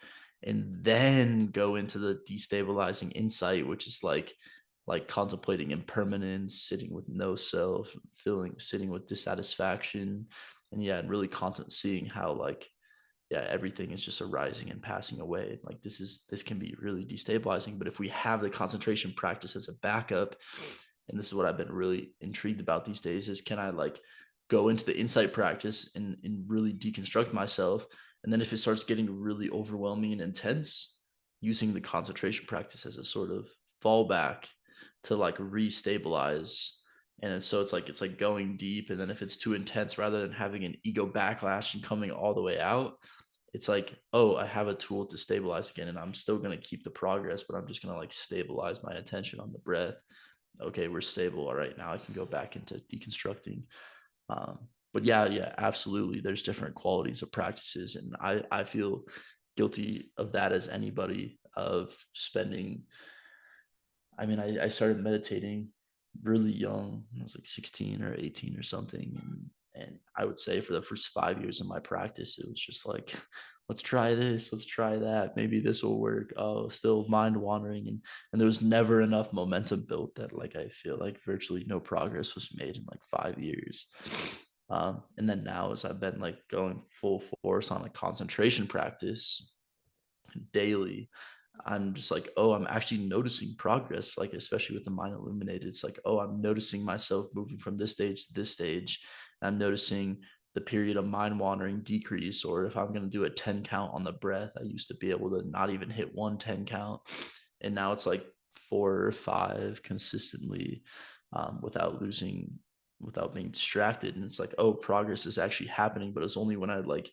and then go into the destabilizing insight, which is like contemplating impermanence, sitting with no self, feeling sitting with dissatisfaction, and yeah, and really content seeing how like, yeah, everything is just arising and passing away. Like this can be really destabilizing. But if we have the concentration practice as a backup, and this is what I've been really intrigued about these days, is can I like go into the insight practice and really deconstruct myself? And then if it starts getting really overwhelming and intense, using the concentration practice as a sort of fallback to like restabilize. And so it's like going deep. And then if it's too intense, rather than having an ego backlash and coming all the way out, it's like, oh, I have a tool to stabilize again, and I'm still going to keep the progress, but I'm just going to like stabilize my attention on the breath. Okay, we're stable. All right, now I can go back into deconstructing. But yeah, absolutely. There's different qualities of practices, and I feel guilty of that as anybody, of spending. I mean, I started meditating really young. I was like 16 or 18 or something. And I would say for the first 5 years of my practice, it was just like, let's try this, let's try that. Maybe this will work. Oh, still mind wandering. And there was never enough momentum built that like I feel like virtually no progress was made in like 5 years. And then now as I've been like going full force on a concentration practice daily, I'm just like, oh, I'm actually noticing progress, like especially with the mind illuminated. It's like, oh, I'm noticing myself moving from this stage to this stage. And I'm noticing the period of mind wandering decrease. Or if I'm going to do a 10 count on the breath, I used to be able to not even hit 1 10 count. And now it's like 4 or 5 consistently, without losing, without being distracted. And it's like, oh, progress is actually happening. But it's only when I like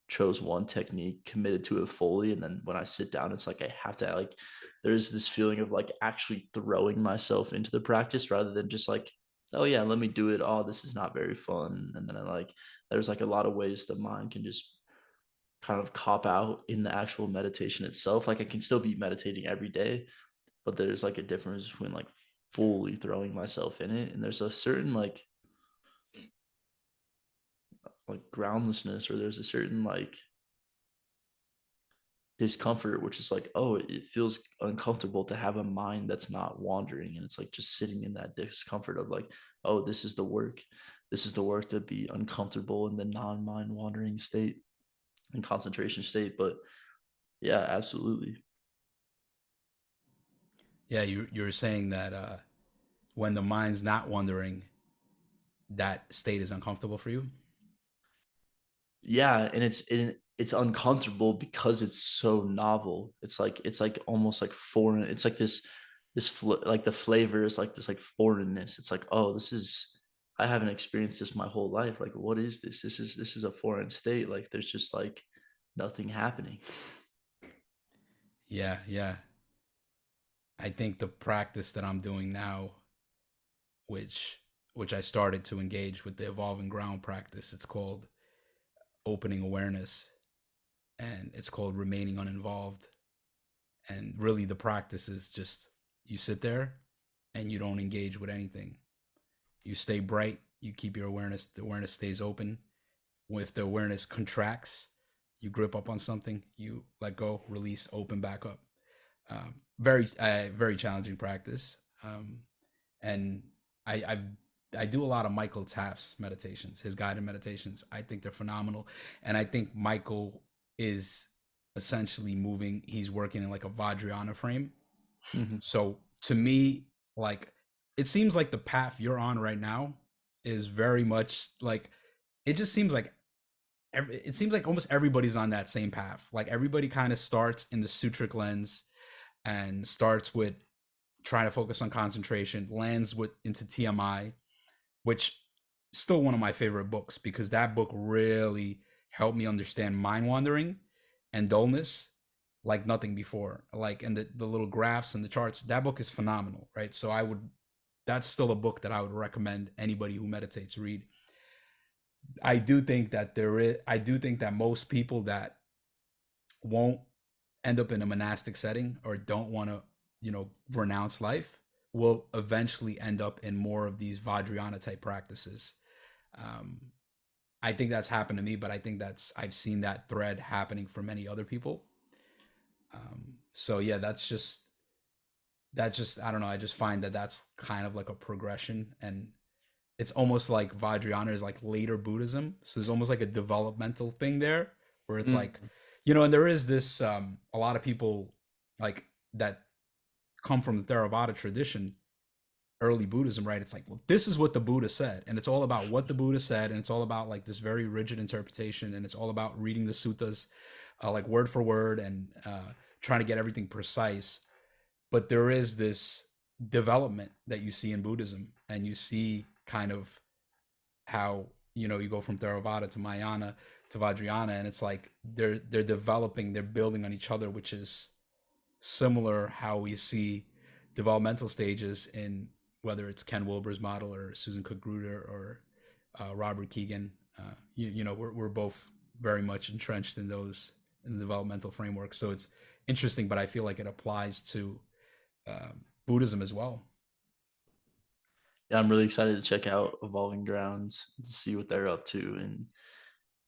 chose one technique, committed to it fully, and then when I sit down, it's like I have to like, there's this feeling of like actually throwing myself into the practice rather than just like, oh yeah, let me do it. Oh, this is not very fun. And then I like, there's like a lot of ways the mind can just kind of cop out in the actual meditation itself. Like I can still be meditating every day, but there's like a difference between like fully throwing myself in it, and there's a certain like groundlessness, or there's a certain like discomfort, which is like, oh, it feels uncomfortable to have a mind that's not wandering. And it's like just sitting in that discomfort of like, oh, this is the work. This is the work to be uncomfortable in the non-mind wandering state and concentration state. But yeah, absolutely. Yeah, you're saying that when the mind's not wandering, that state is uncomfortable for you. Yeah, and it's uncomfortable because it's so novel. It's like almost like foreign. It's like like the flavor is like this like foreignness. It's like, oh, this is, I haven't experienced this my whole life. Like, what is this? This is a foreign state. Like there's just like nothing happening. Yeah, yeah. I think the practice that I'm doing now, which which I started to engage with the evolving ground practice, it's called opening awareness, and it's called remaining uninvolved. And really the practice is just you sit there and you don't engage with anything. You stay bright, you keep your awareness, the awareness stays open. If the awareness contracts, you grip up on something, you let go, release, open back up. Very challenging practice. And I, I I do a lot of Michael Taft's meditations, his guided meditations. I think they're phenomenal, and I think Michael is essentially moving. He's working in like a Vajrayana frame. Mhm. So to me, like it seems like the path you're on right now is very much like it just seems like it seems like almost everybody's on that same path. Like everybody kind of starts in the sutric lens. and starts with trying to focus on concentration, lands with into TMI, which is still one of my favorite books because that book really helped me understand mind wandering and dullness like nothing before. Like, and the little graphs and the charts, that book is phenomenal, right? So that's still a book that I would recommend anybody who meditates read. I do think that most people that won't end up in a monastic setting or don't want to, renounce life will eventually end up in more of these Vajrayana type practices. Um, I think that's happened to me, but I think I've seen that thread happening for many other people. So yeah, that's just I don't know. I just find that that's kind of like a progression, and it's almost like Vajrayana is like later Buddhism. So there's almost like a developmental thing there where it's like, Mm. and there is this a lot of people like that come from the Theravada tradition, early Buddhism, right? It's like, well, this is what the Buddha said, and it's all about what the Buddha said, and it's all about like this very rigid interpretation, and it's all about reading the suttas like word for word and trying to get everything precise. But there is this development that you see in Buddhism, and you see kind of how you go from Theravada to Mahayana to Vajrayana, and it's like they're developing, they're building on each other, which is similar how we see developmental stages in whether it's Ken Wilber's model or Susan Cook Gruder or Robert Keegan. We're both very much entrenched in those in the developmental framework, so it's interesting, but I feel like it applies to Buddhism as well. Yeah, I'm really excited to check out Evolving Grounds to see what they're up to. And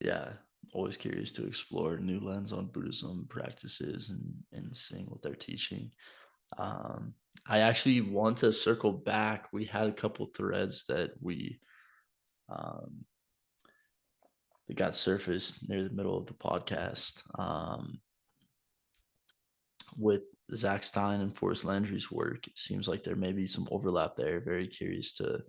yeah, always curious to explore new lens on Buddhism practices and seeing what they're teaching. Um, I actually want to circle back. We had a couple threads um, that got surfaced near the middle of the podcast. With Zach Stein and Forrest Landry's work, it seems like there may be some overlap there. Very curious to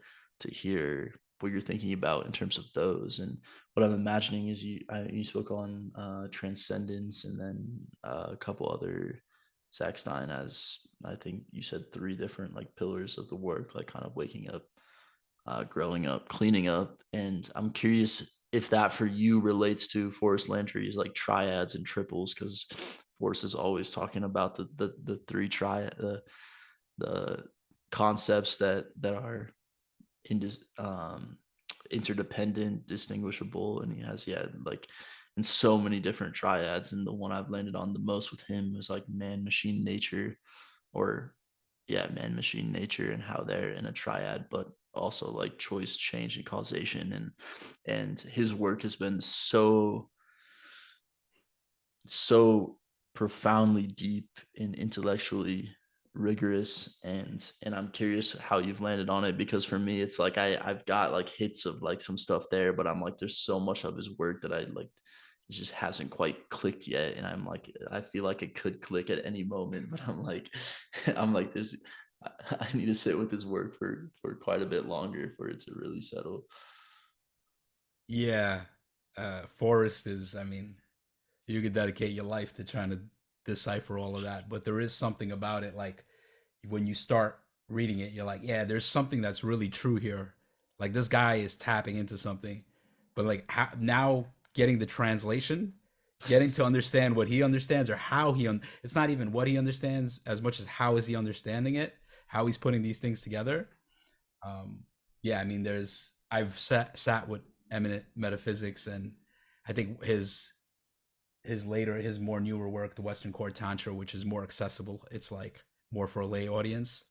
hear what you're thinking about in terms of those. And what I'm imagining is you spoke on transcendence, and then a couple other Zach Stein, as I think you said, three different like pillars of the work, like kind of waking up, growing up, cleaning up. And I'm curious if that for you relates to Forrest Landry's like triads and triples, because Forrest is always talking about the three triad, the concepts that are in interdependent, distinguishable, and he has like in so many different triads. And the one I've landed on the most with him was like man, machine, nature, or yeah, man, machine, nature, and how they're in a triad, but also like choice, change, and causation. And his work has been so profoundly deep and intellectually rigorous. And I'm curious how you've landed on it, because for me it's like I've got like hits of like some stuff there, but I'm like there's so much of his work that I like it just hasn't quite clicked yet, and I'm like I feel like it could click at any moment, but I'm like there's I need to sit with his work for quite a bit longer for it to really settle. Yeah, Forrest is. I mean, you could dedicate your life to trying to decipher all of that, but there is something about it. Like when you start reading it, you're like, yeah, there's something that's really true here. Like this guy is tapping into something, but like now getting the translation, getting to understand what he understands or how it's not even what he understands as much as how is he understanding it, how he's putting these things together. Um, yeah, I mean, I've sat with eminent metaphysics, and I think his more newer work, the Western Core Tantra, which is more accessible. It's like more for a lay audience.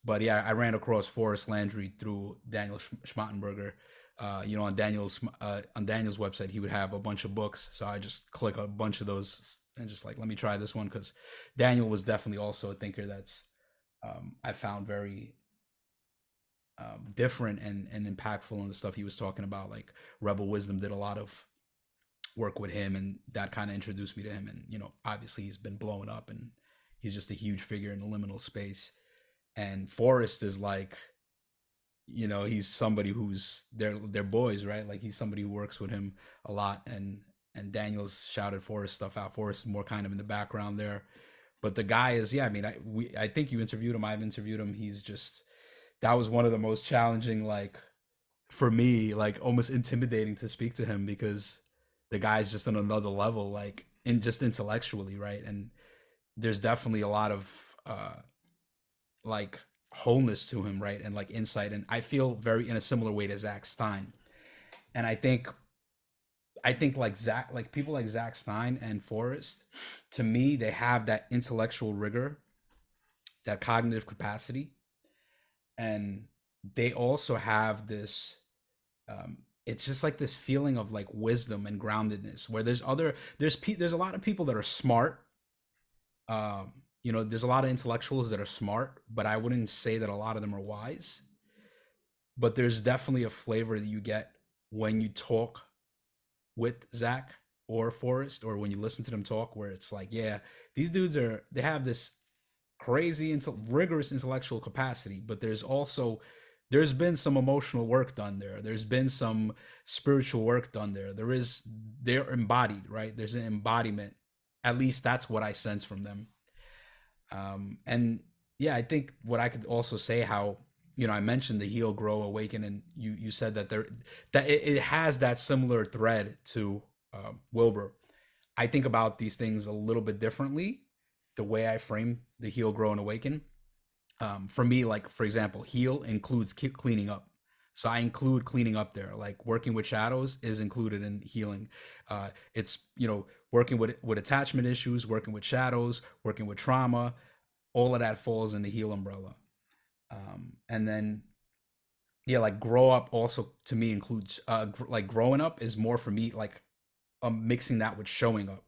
But yeah, I ran across Forrest Landry through Daniel Schmattenberger. On Daniel's website, he would have a bunch of books, so I just click a bunch of those and just like let me try this one, because Daniel was definitely also a thinker that's I found very different and impactful in the stuff he was talking about. Like Rebel Wisdom did a lot of work with him, and that kind of introduced me to him. And obviously he's been blowing up, and he's just a huge figure in the liminal space. And Forrest is like, he's somebody who's they're boys, right? Like he's somebody who works with him a lot, and Daniel's shouted Forrest stuff out. Forrest is more kind of in the background there, But the guy is, yeah, I mean, I think you interviewed him. I've interviewed him. He's just, that was one of the most challenging, like, for me, like almost intimidating to speak to him, because the guy's just on another level, like in just intellectually, right? And there's definitely a lot of like wholeness to him, right? And like insight. And I feel very in a similar way to Zach Stein. And I think like Zach, like people like Zach Stein and Forrest, to me, they have that intellectual rigor, that cognitive capacity, and they also have this. It's just like this feeling of like wisdom and groundedness, where there's a lot of people that are smart. There's a lot of intellectuals that are smart, but I wouldn't say that a lot of them are wise. But there's definitely a flavor that you get when you talk with Zach or Forrest, or when you listen to them talk, where it's like, yeah, these dudes they have this crazy rigorous intellectual capacity, but there's been some emotional work done there. There's been some spiritual work done there. They're embodied, right? There's an embodiment. At least that's what I sense from them. And yeah, I think what I could also say, how, I mentioned the heal, grow, awaken, and you said that it has that similar thread to Wilbur. I think about these things a little bit differently, the way I frame the heal, grow, and awaken. For me, like for example, heal includes cleaning up. So I include cleaning up there. Like working with shadows is included in healing. It's working with attachment issues, working with shadows, working with trauma. All of that falls in the heal umbrella. And then yeah, like grow up also to me includes like growing up is more for me like mixing that with showing up.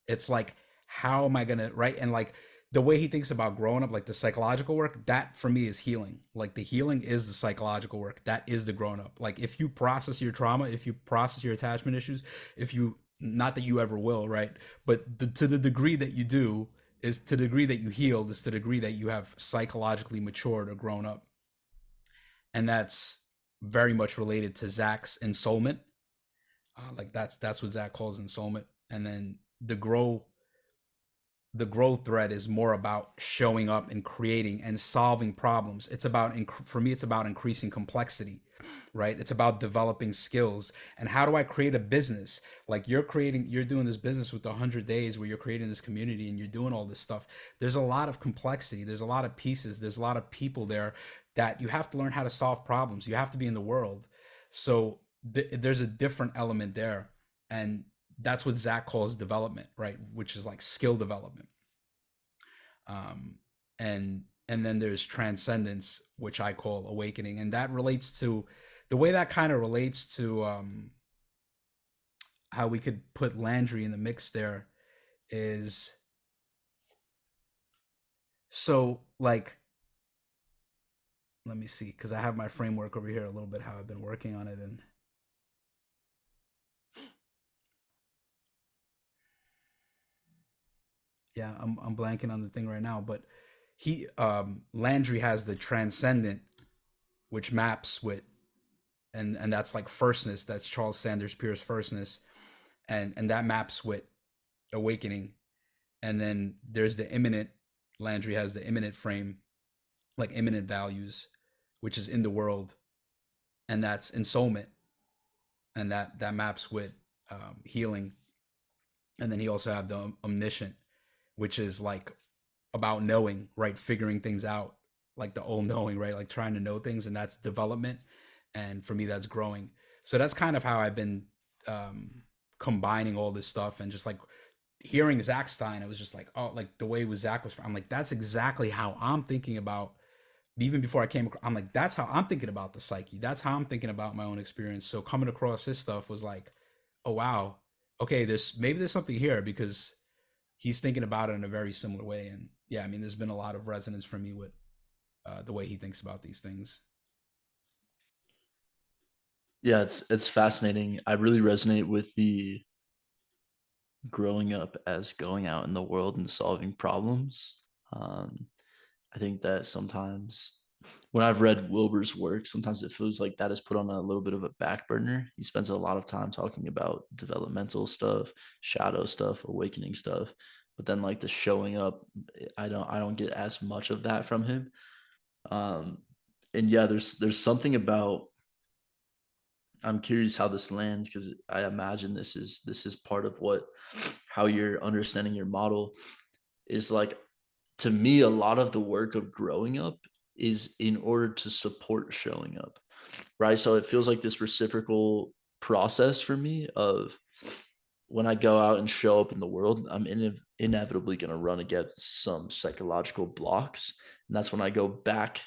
It's like, how am I gonna, right? And like the way he thinks about growing up, like the psychological work, that for me is healing. Like the healing is the psychological work. That is the grown up. Like if you process your trauma, if you process your attachment issues, if you, not that you ever will, right? But to the degree that you do, is to the degree that you healed, is to the degree that you have psychologically matured or grown up. And that's very much related to Zach's ensoulment. Like that's what Zach calls ensoulment. And then the growth thread is more about showing up and creating and solving problems. It's about, for me, it's about increasing complexity, right? It's about developing skills. And how do I create a business? Like you're doing this business with 100 days, where you're creating this community and you're doing all this stuff. There's a lot of complexity. There's a lot of pieces. There's a lot of people there that you have to learn how to solve problems. You have to be in the world. So there's a different element there. And that's what Zach calls development, right? Which is like skill development. Um, and then there's transcendence, which I call awakening, and that relates to the way that kind of relates to how we could put Landry in the mix. There is, so like, let me see, because I have my framework over here a little bit, how I've been working on it. And yeah, I'm blanking on the thing right now, but Landry has the transcendent, which maps with, and that's like firstness. That's Charles Sanders Peirce firstness, and that maps with awakening. And then there's the imminent. Landry has the imminent frame, like imminent values, which is in the world, and that's ensoulment, and that maps with healing. And then he also have the omniscient, which is like about knowing, right? Figuring things out, like the all knowing, right? Like trying to know things, and that's development. And for me, that's growing. So that's kind of how I've been combining all this stuff, and just like hearing Zach Stein, it was just like, oh, like the way with Zach was, I'm like, that's exactly how I'm thinking about. Even before I came across, I'm like, that's how I'm thinking about the psyche. That's how I'm thinking about my own experience. So coming across his stuff was like, oh wow, okay, there's something here, because he's thinking about it in a very similar way. And yeah, I mean, there's been a lot of resonance for me with the way he thinks about these things. Yeah, it's fascinating. I really resonate with the growing up as going out in the world and solving problems. Um, I think that sometimes when I've read Wilbur's work, sometimes it feels like that is put on a little bit of a back burner. He spends a lot of time talking about developmental stuff, shadow stuff, awakening stuff. but then like the showing up, I don't get as much of that from him. Um, and yeah, there's something about, I'm curious how this lands because I imagine this is part of what, how you're understanding your model is like, to me a lot of the work of growing up is in order to support showing up, right? So it feels like this reciprocal process for me of, when I go out and show up in the world, I'm inevitably going to run against some psychological blocks, and that's when I go back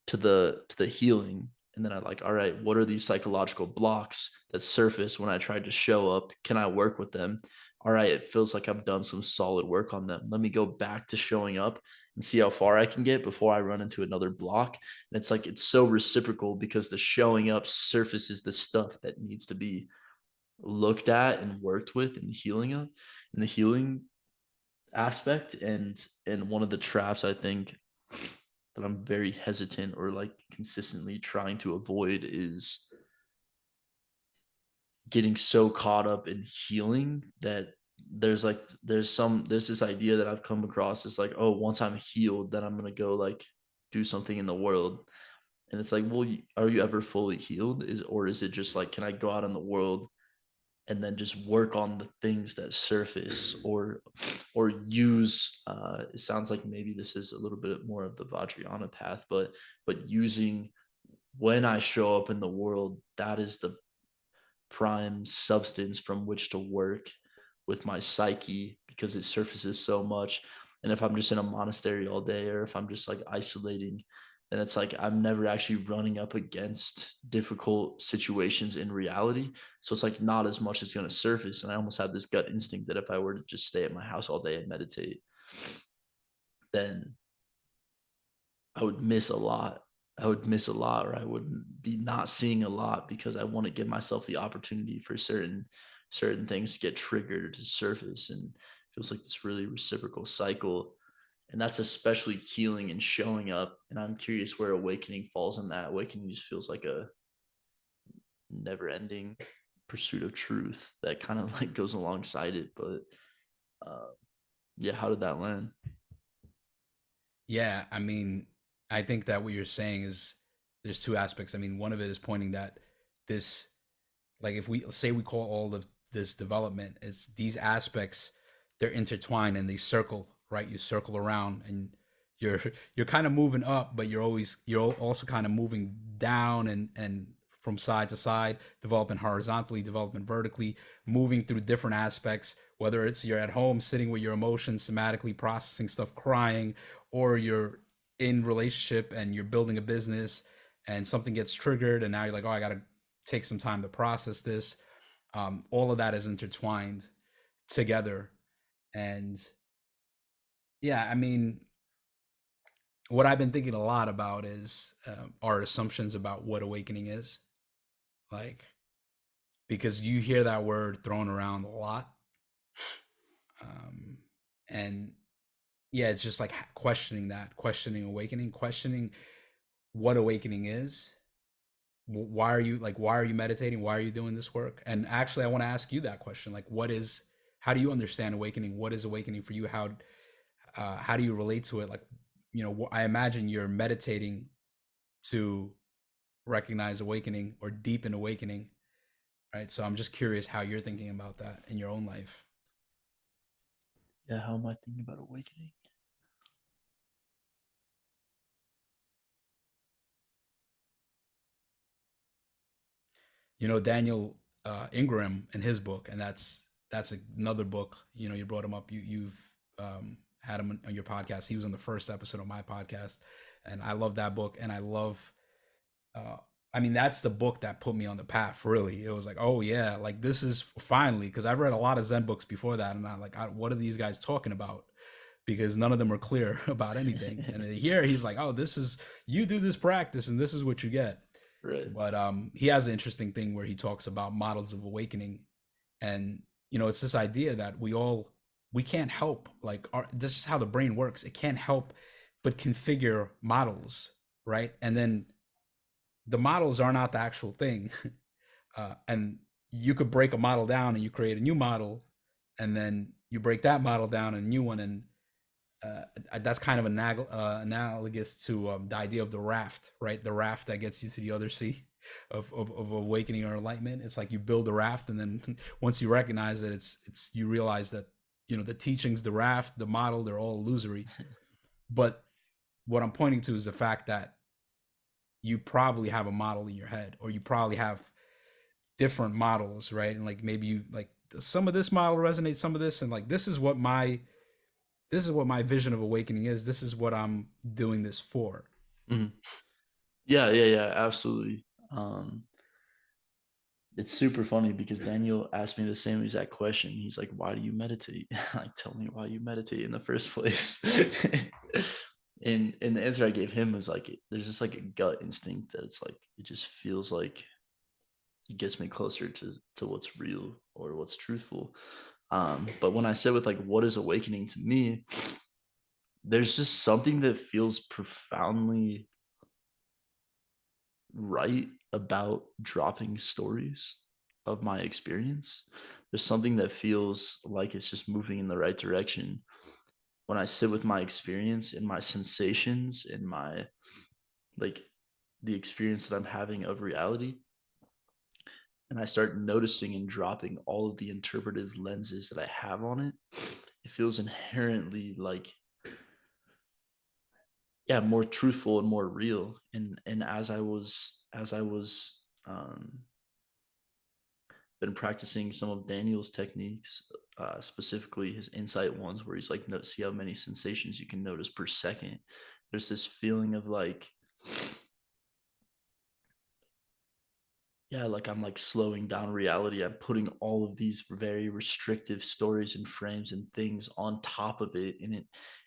to the healing, and then I like, all right, what are these psychological blocks that surface when I tried to show up? Can I work with them? All right, it feels like I've done some solid work on them. Let me go back to showing up and see how far I can get before I run into another block. And it's like it's so reciprocal because the showing up surfaces the stuff that needs to be looked at and worked with in the healing of in the healing aspect. And one of the traps I think that I'm very hesitant or like consistently trying to avoid is getting so caught up in healing that there's this idea that I've come across. It's like, oh, once I'm healed, then I'm gonna go like do something in the world. And it's like, well, are you ever fully healed? Is it just like, can I go out in the world and then just work on the things that surface, or use, it sounds like maybe this is a little bit more of the Vajrayana path, but using, when I show up in the world, that is the prime substance from which to work with my psyche because it surfaces so much. And if I'm just in a monastery all day, or if I'm just like isolating, then it's like I'm never actually running up against difficult situations in reality. So it's like not as much is going to surface. And I almost have this gut instinct that if I were to just stay at my house all day and meditate, then I would miss a lot. I would miss a lot, or I would be not seeing a lot because I want to give myself the opportunity for certain things to get triggered or to surface. And it feels like this really reciprocal cycle. And that's especially healing and showing up. And I'm curious where awakening falls in that. Awakening just feels like a never ending pursuit of truth that kind of like goes alongside it. But uh, yeah, how did that land? Yeah, I mean, I think that what you're saying is there's two aspects. I mean, one of it is pointing that this, like, if we say we call all of this development, it's these aspects, they're intertwined and they circle, right? You circle around and you're you're kind of moving up, but you're also kind of moving down and from side to side, developing horizontally, developing vertically, moving through different aspects, whether it's you're at home sitting with your emotions, somatically processing stuff, crying, or you're in relationship and you're building a business and something gets triggered and now you're like, oh, I gotta take some time to process this. All of that is intertwined together. And yeah, I mean, what I've been thinking a lot about is our assumptions about what awakening is. Like, because you hear that word thrown around a lot. Um, and yeah, it's just like questioning that, questioning awakening, questioning what awakening is. Why are you meditating? Why are you doing this work? And actually, I want to ask you that question. Like, how do you understand awakening? What is awakening for you? How do you relate to it? Like, I imagine you're meditating to recognize awakening or deepen awakening, right? So I'm just curious how you're thinking about that in your own life. Yeah, how am I thinking about awakening? Daniel Ingram in his book, and that's another book. You brought him up. You've had him on your podcast. He was on the first episode of my podcast, and I love that book. And I love, uh, I mean, that's the book that put me on the path. Really, it was like, oh yeah, like this is finally, because I've read a lot of Zen books before that, and I'm like, what are these guys talking about? Because none of them are clear about anything. And then here he's like, oh, this is, you do this practice, and this is what you get. Right. But he has an interesting thing where he talks about models of awakening, and it's this idea that we can't help, like, this is how the brain works. It can't help but configure models, right? And then the models are not the actual thing. And you could break a model down and you create a new model, and then you break that model down, a new one, and that's kind of analogous to the idea of the raft, right? The raft that gets you to the other sea of awakening or enlightenment. It's like you build a raft, and then once you recognize it, it's you realize that the teachings, the raft, the model, they're all illusory. But what I'm pointing to is the fact that you probably have a model in your head, or you probably have different models, right? And like maybe you like some of this model resonates, some of this, and like this is what my vision of awakening is. This is what I'm doing this for. Mhm. Yeah, yeah, yeah, absolutely. Um, it's super funny because Daniel asked me the same exact question. He's like, "Why do you meditate?" Like, tell me why you meditate in the first place. And the answer I gave him was like, there's just like a gut instinct that it's like it just feels like it gets me closer to what's real or what's truthful. But when I said with like what is awakening to me, there's just something that feels profoundly right about dropping stories of my experience. There's something that feels like it's just moving in the right direction. When I sit with my experience and my sensations and my like the experience that I'm having of reality, and I start noticing and dropping all of the interpretive lenses that I have on it, it feels inherently like, yeah, more truthful and more real. And as I was been practicing some of Daniel's techniques, specifically his insight ones, where he's like, see how many sensations you can notice per second. There's this feeling of like, yeah, like I'm like slowing down reality. I'm putting all of these very restrictive stories and frames and things on top of it.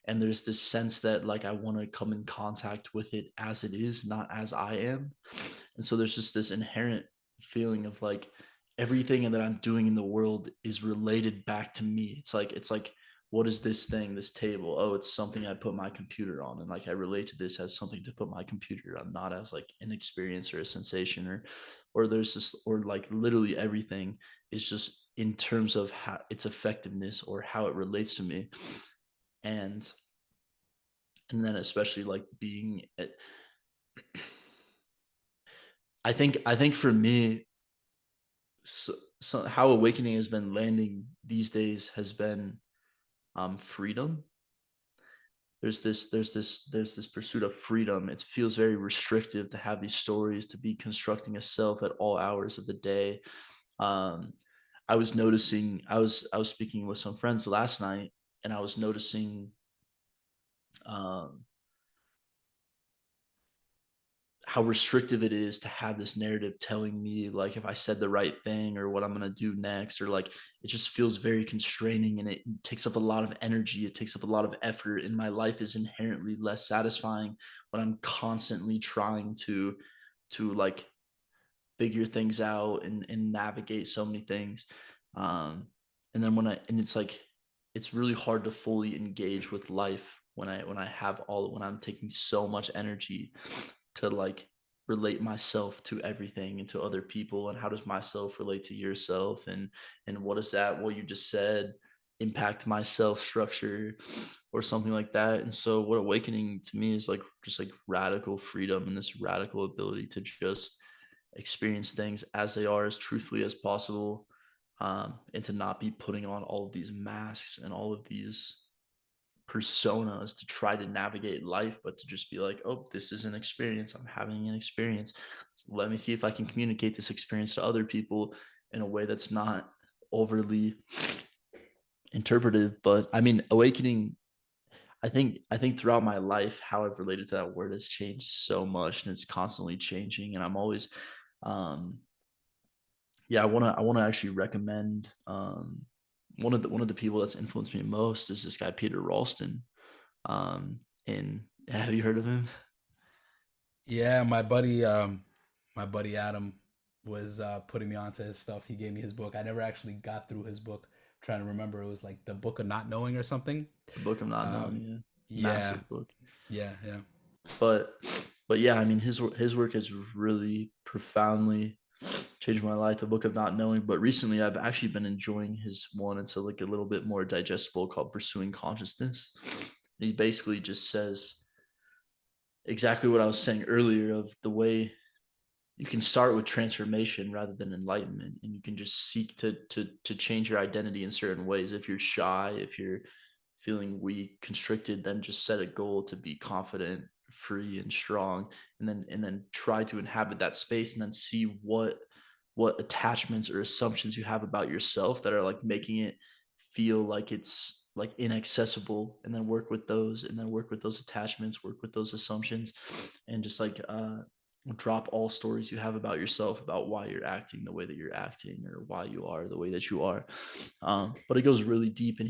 And there's this sense that like I want to come in contact with it as it is, not as I am. And so there's just this inherent feeling of like everything that I'm doing in the world is related back to me. It's like what is this thing, this table? Oh, it's something I put my computer on. And like I relate to this as something to put my computer on, not as like an experience or a sensation or there's just or like literally everything is just in terms of how its effectiveness or how it relates to me. And and then especially like being I think for me, so, so how awakening has been landing these days has been freedom. There's this pursuit of freedom. It feels very restrictive to have these stories, to be constructing a self at all hours of the day. um I was speaking with some friends last night, and I was noticing um how restrictive it is to have this narrative telling me like if I said the right thing or what I'm going to do next, or like it just feels very constraining, and it takes up a lot of energy, it takes up a lot of effort, and my life is inherently less satisfying when I'm constantly trying to like figure things out and navigate so many things. um and then and it's like it's really hard to fully engage with life when I have all when I'm taking so much energy to like relate myself to everything and to other people, and how does myself relate to yourself, and what is that what you just said impact my self structure or something like that. And so what awakening to me is like just like radical freedom and this radical ability to just experience things as they are as truthfully as possible, and to not be putting on all of these masks and all of these personas to try to navigate life, but to just be like, oh, this is an experience. I'm having an experience. So let me see if I can communicate this experience to other people in a way that's not overly interpretive. But I mean, awakening, I think throughout my life, how I've related to that word has changed so much, and it's constantly changing. And I'm always um yeah, I wanna actually recommend one of the people that's influenced me most is this guy Peter Ralston. And have you heard of him? Yeah, my buddy Adam was putting me onto his stuff. He gave me his book. I never actually got through his book. I'm trying to remember, it was like the Book of Not Knowing or something. The Book of Not Um, Knowing, yeah. yeah, Massive book. yeah, yeah. But but yeah, I mean his work has really profoundly. changed my life, the book of not knowing. But recently I've actually been enjoying his one. It's a, like a little bit more digestible, called Pursuing Consciousness. He basically just says exactly what I was saying earlier, of the way you can start with transformation rather than enlightenment, and you can just seek to change your identity in certain ways. If you're shy, if you're feeling weak, constricted, then just set a goal to be confident, free, and strong, and then try to inhabit that space, and then see what attachments or assumptions you have about yourself that are like making it feel like it's like inaccessible, and then work with those, and then work with those attachments, work with those assumptions, and just like drop all stories you have about yourself, about why you're acting the way that you're acting, or why you are the way that you are. But it goes really deep, and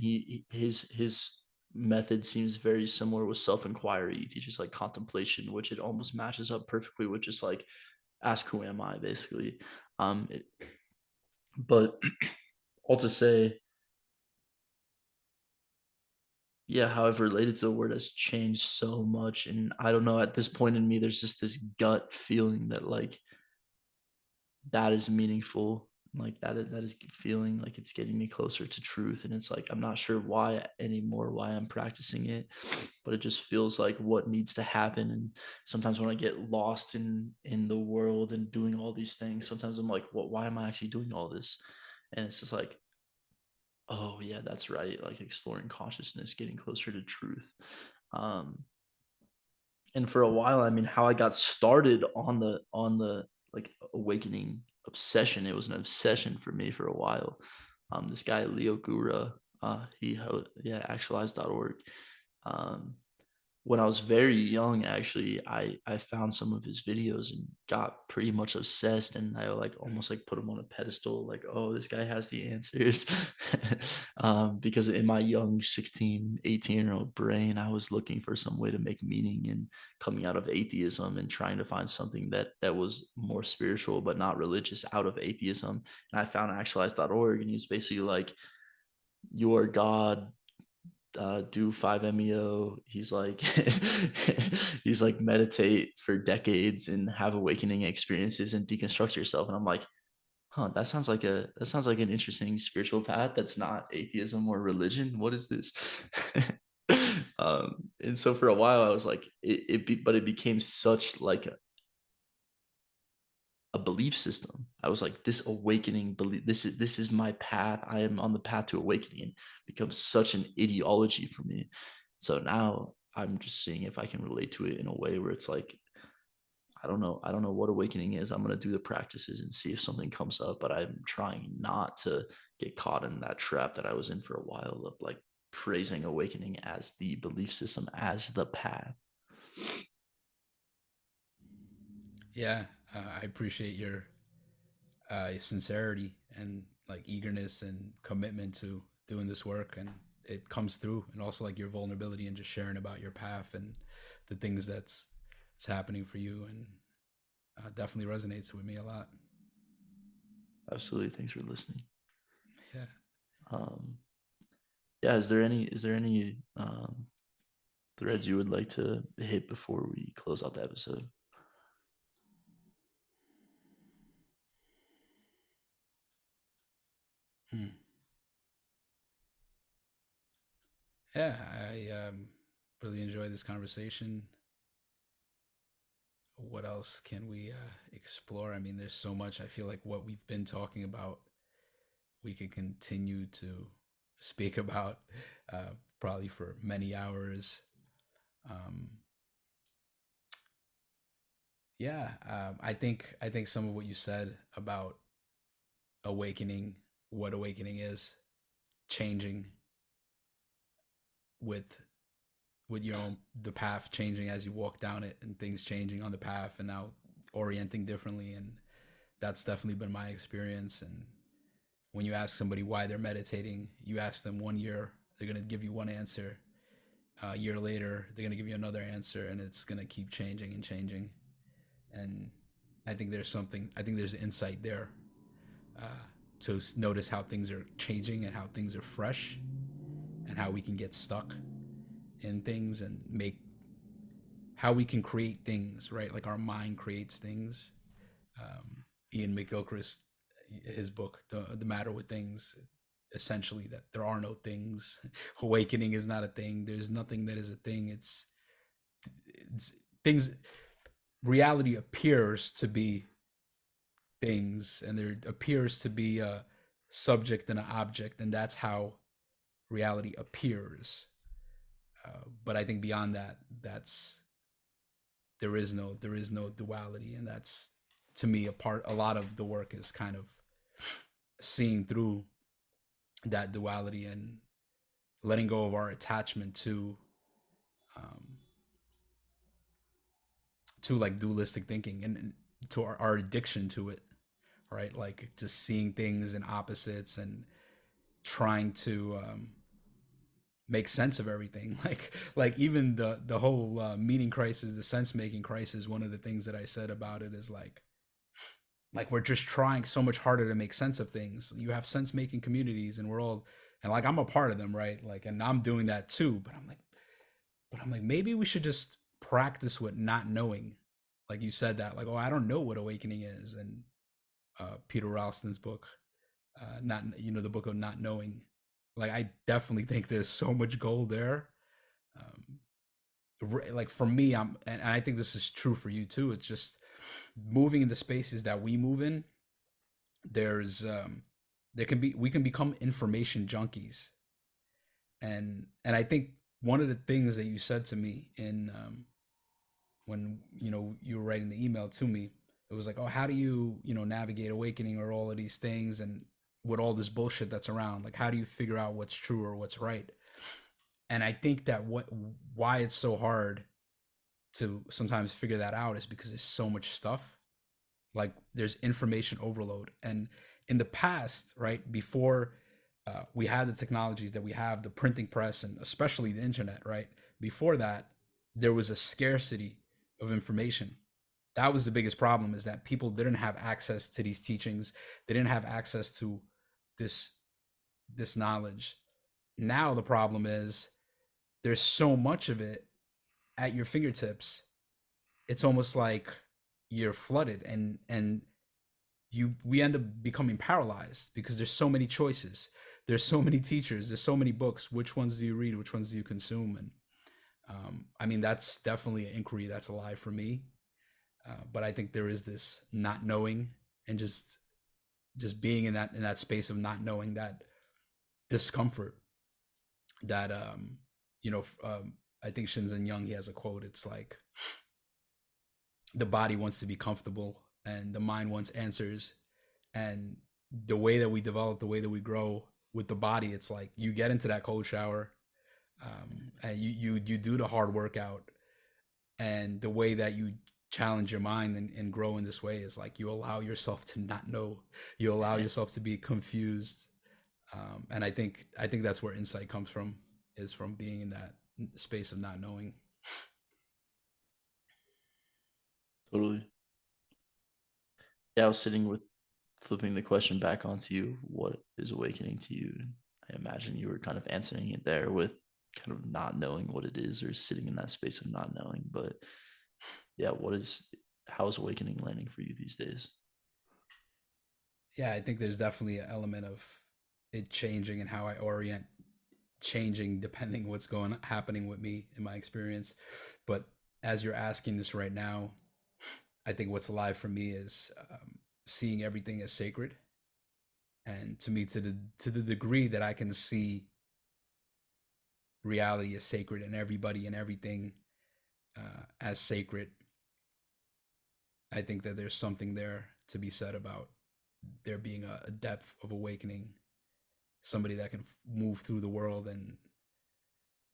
his method seems very similar with self-inquiry. He teaches like contemplation, which it almost matches up perfectly with just like ask who am I, basically. It, but all to say, yeah, how I've related to the word has changed so much, and I don't know, at this point in me, there's just this gut feeling that like that is meaningful. Like that is feeling like it's getting me closer to truth. And it's like I'm not sure why anymore, why I'm practicing it, but it just feels like what needs to happen. And sometimes when I get lost in the world and doing all these things, sometimes I'm like, what, why am I actually doing all this? And it's just like, oh yeah, that's right. Like exploring consciousness, getting closer to truth. Um, and for a while, I mean, how I got started on the like awakening obsession, it was an obsession for me for a while. This guy Leo Gura, yeah, actualize.org. um when I was very young, actually, I found some of his videos and got pretty much obsessed, and I like almost like put him on a pedestal, like, oh, this guy has the answers. Because in my young 16, 18-year-old brain, I was looking for some way to make meaning, and coming out of atheism and trying to find something that was more spiritual but not religious out of atheism. And I found actualize.org, and he was basically like, your God, do 5-meo. He's like he's like, meditate for decades and have awakening experiences and deconstruct yourself. And I'm like, huh, that sounds like an interesting spiritual path that's not atheism or religion. What is this? And so for a while I was like, but it became such like a belief system. I was like, this awakening belief, this is my path. I am on the path to awakening, and becomes such an ideology for me. So now I'm just seeing if I can relate to it in a way where it's like, I don't know what awakening is. I'm gonna do the practices and see if something comes up, but I'm trying not to get caught in that trap that I was in for a while, of like praising awakening as the belief system, as the path. Yeah, I appreciate your sincerity and like eagerness and commitment to doing this work, and it comes through, and also like your vulnerability and just sharing about your path and the things that's happening for you, and definitely resonates with me a lot. Absolutely. Thanks for listening. Yeah. um yeah, is there any threads you would like to hit before we close out the episode? Hmm. Yeah, I really enjoyed this conversation. What else can we explore? I mean, there's so much. I feel like what we've been talking about, we could continue to speak about probably for many hours. Um, yeah, I think some of what you said about awakening, what awakening is, changing with your own, the path changing as you walk down it, and things changing on the path, and now orienting differently, and that's definitely been my experience. And when you ask somebody why they're meditating, you ask them 1 year, they're going to give you one answer. A year later, they're going to give you another answer, and it's going to keep changing and changing. And I think there's insight there, to notice how things are changing and how things are fresh, and how we can get stuck in things and make, how we can create things, right? Like our mind creates things. Ian McGilchrist, his book, the Matter with Things, essentially that there are no things. Awakening is not a thing. There's nothing that is a thing. It's things. Reality appears to be things, and there appears to be a subject and an object, and that's how reality appears. But I think beyond that, that's there is no duality, and that's to me a lot of the work is kind of seeing through that duality and letting go of our attachment um, to like dualistic thinking and to our addiction to it, right? Like just seeing things in opposites and trying to make sense of everything. Like even the whole meaning crisis, the sense making crisis. One of the things that I said about it is like we're just trying so much harder to make sense of things. You have sense making communities, and we're all and like I'm a part of them, right? Like, and I'm doing that too. But I'm like, maybe we should just practice with not knowing. Like you said that, like, oh, I don't know what awakening is, and Peter Ralston's book, not the book of not knowing. Like, I definitely think there's so much gold there. Um, like for me, and I think this is true for you too. It's just moving in the spaces that we move in. There's there can be we can become information junkies, and I think one of the things that you said to me in when you were writing the email to me, it was like, oh, how do you navigate awakening or all of these things and with all this bullshit that's around, like how do you figure out what's true or what's right? And I think that why it's so hard to sometimes figure that out is because there's so much stuff. Like there's information overload, and in the past, right before we had the technologies that we have, the printing press and especially the internet, right before that, there was a scarcity of information. That was the biggest problem, is that people didn't have access to these teachings. They didn't have access to this this knowledge. Now the problem is there's so much of it at your fingertips. It's almost like you're flooded, and we end up becoming paralyzed because there's so many choices. There's so many teachers, there's so many books. Which ones do you read? Which ones do you consume? And I mean, that's definitely an inquiry that's alive for me. But I think there is this not knowing, and just being in that space of not knowing, that discomfort, that I think Shinzen Young, he has a quote. It's like the body wants to be comfortable and the mind wants answers. And the way that we develop, the way that we grow with the body, it's like you get into that cold shower, and you do the hard workout, and the way that you challenge your mind and grow in this way is like you allow yourself to not know, you allow yourself to be confused. And I think that's where insight comes from, is from being in that space of not knowing. Totally. Yeah, I was sitting with flipping the question back onto you. What is awakening to you? I imagine you were kind of answering it there with kind of not knowing what it is, or sitting in that space of not knowing. But yeah, how is awakening landing for you these days? Yeah, I think there's definitely an element of it changing and how I orient, changing depending what's going happening with me in my experience. But as you're asking this right now, I think what's alive for me is seeing everything as sacred. And to me, to the degree that I can see reality as sacred, and everybody and everything as sacred, I think that there's something there to be said about there being a depth of awakening, somebody that can move through the world and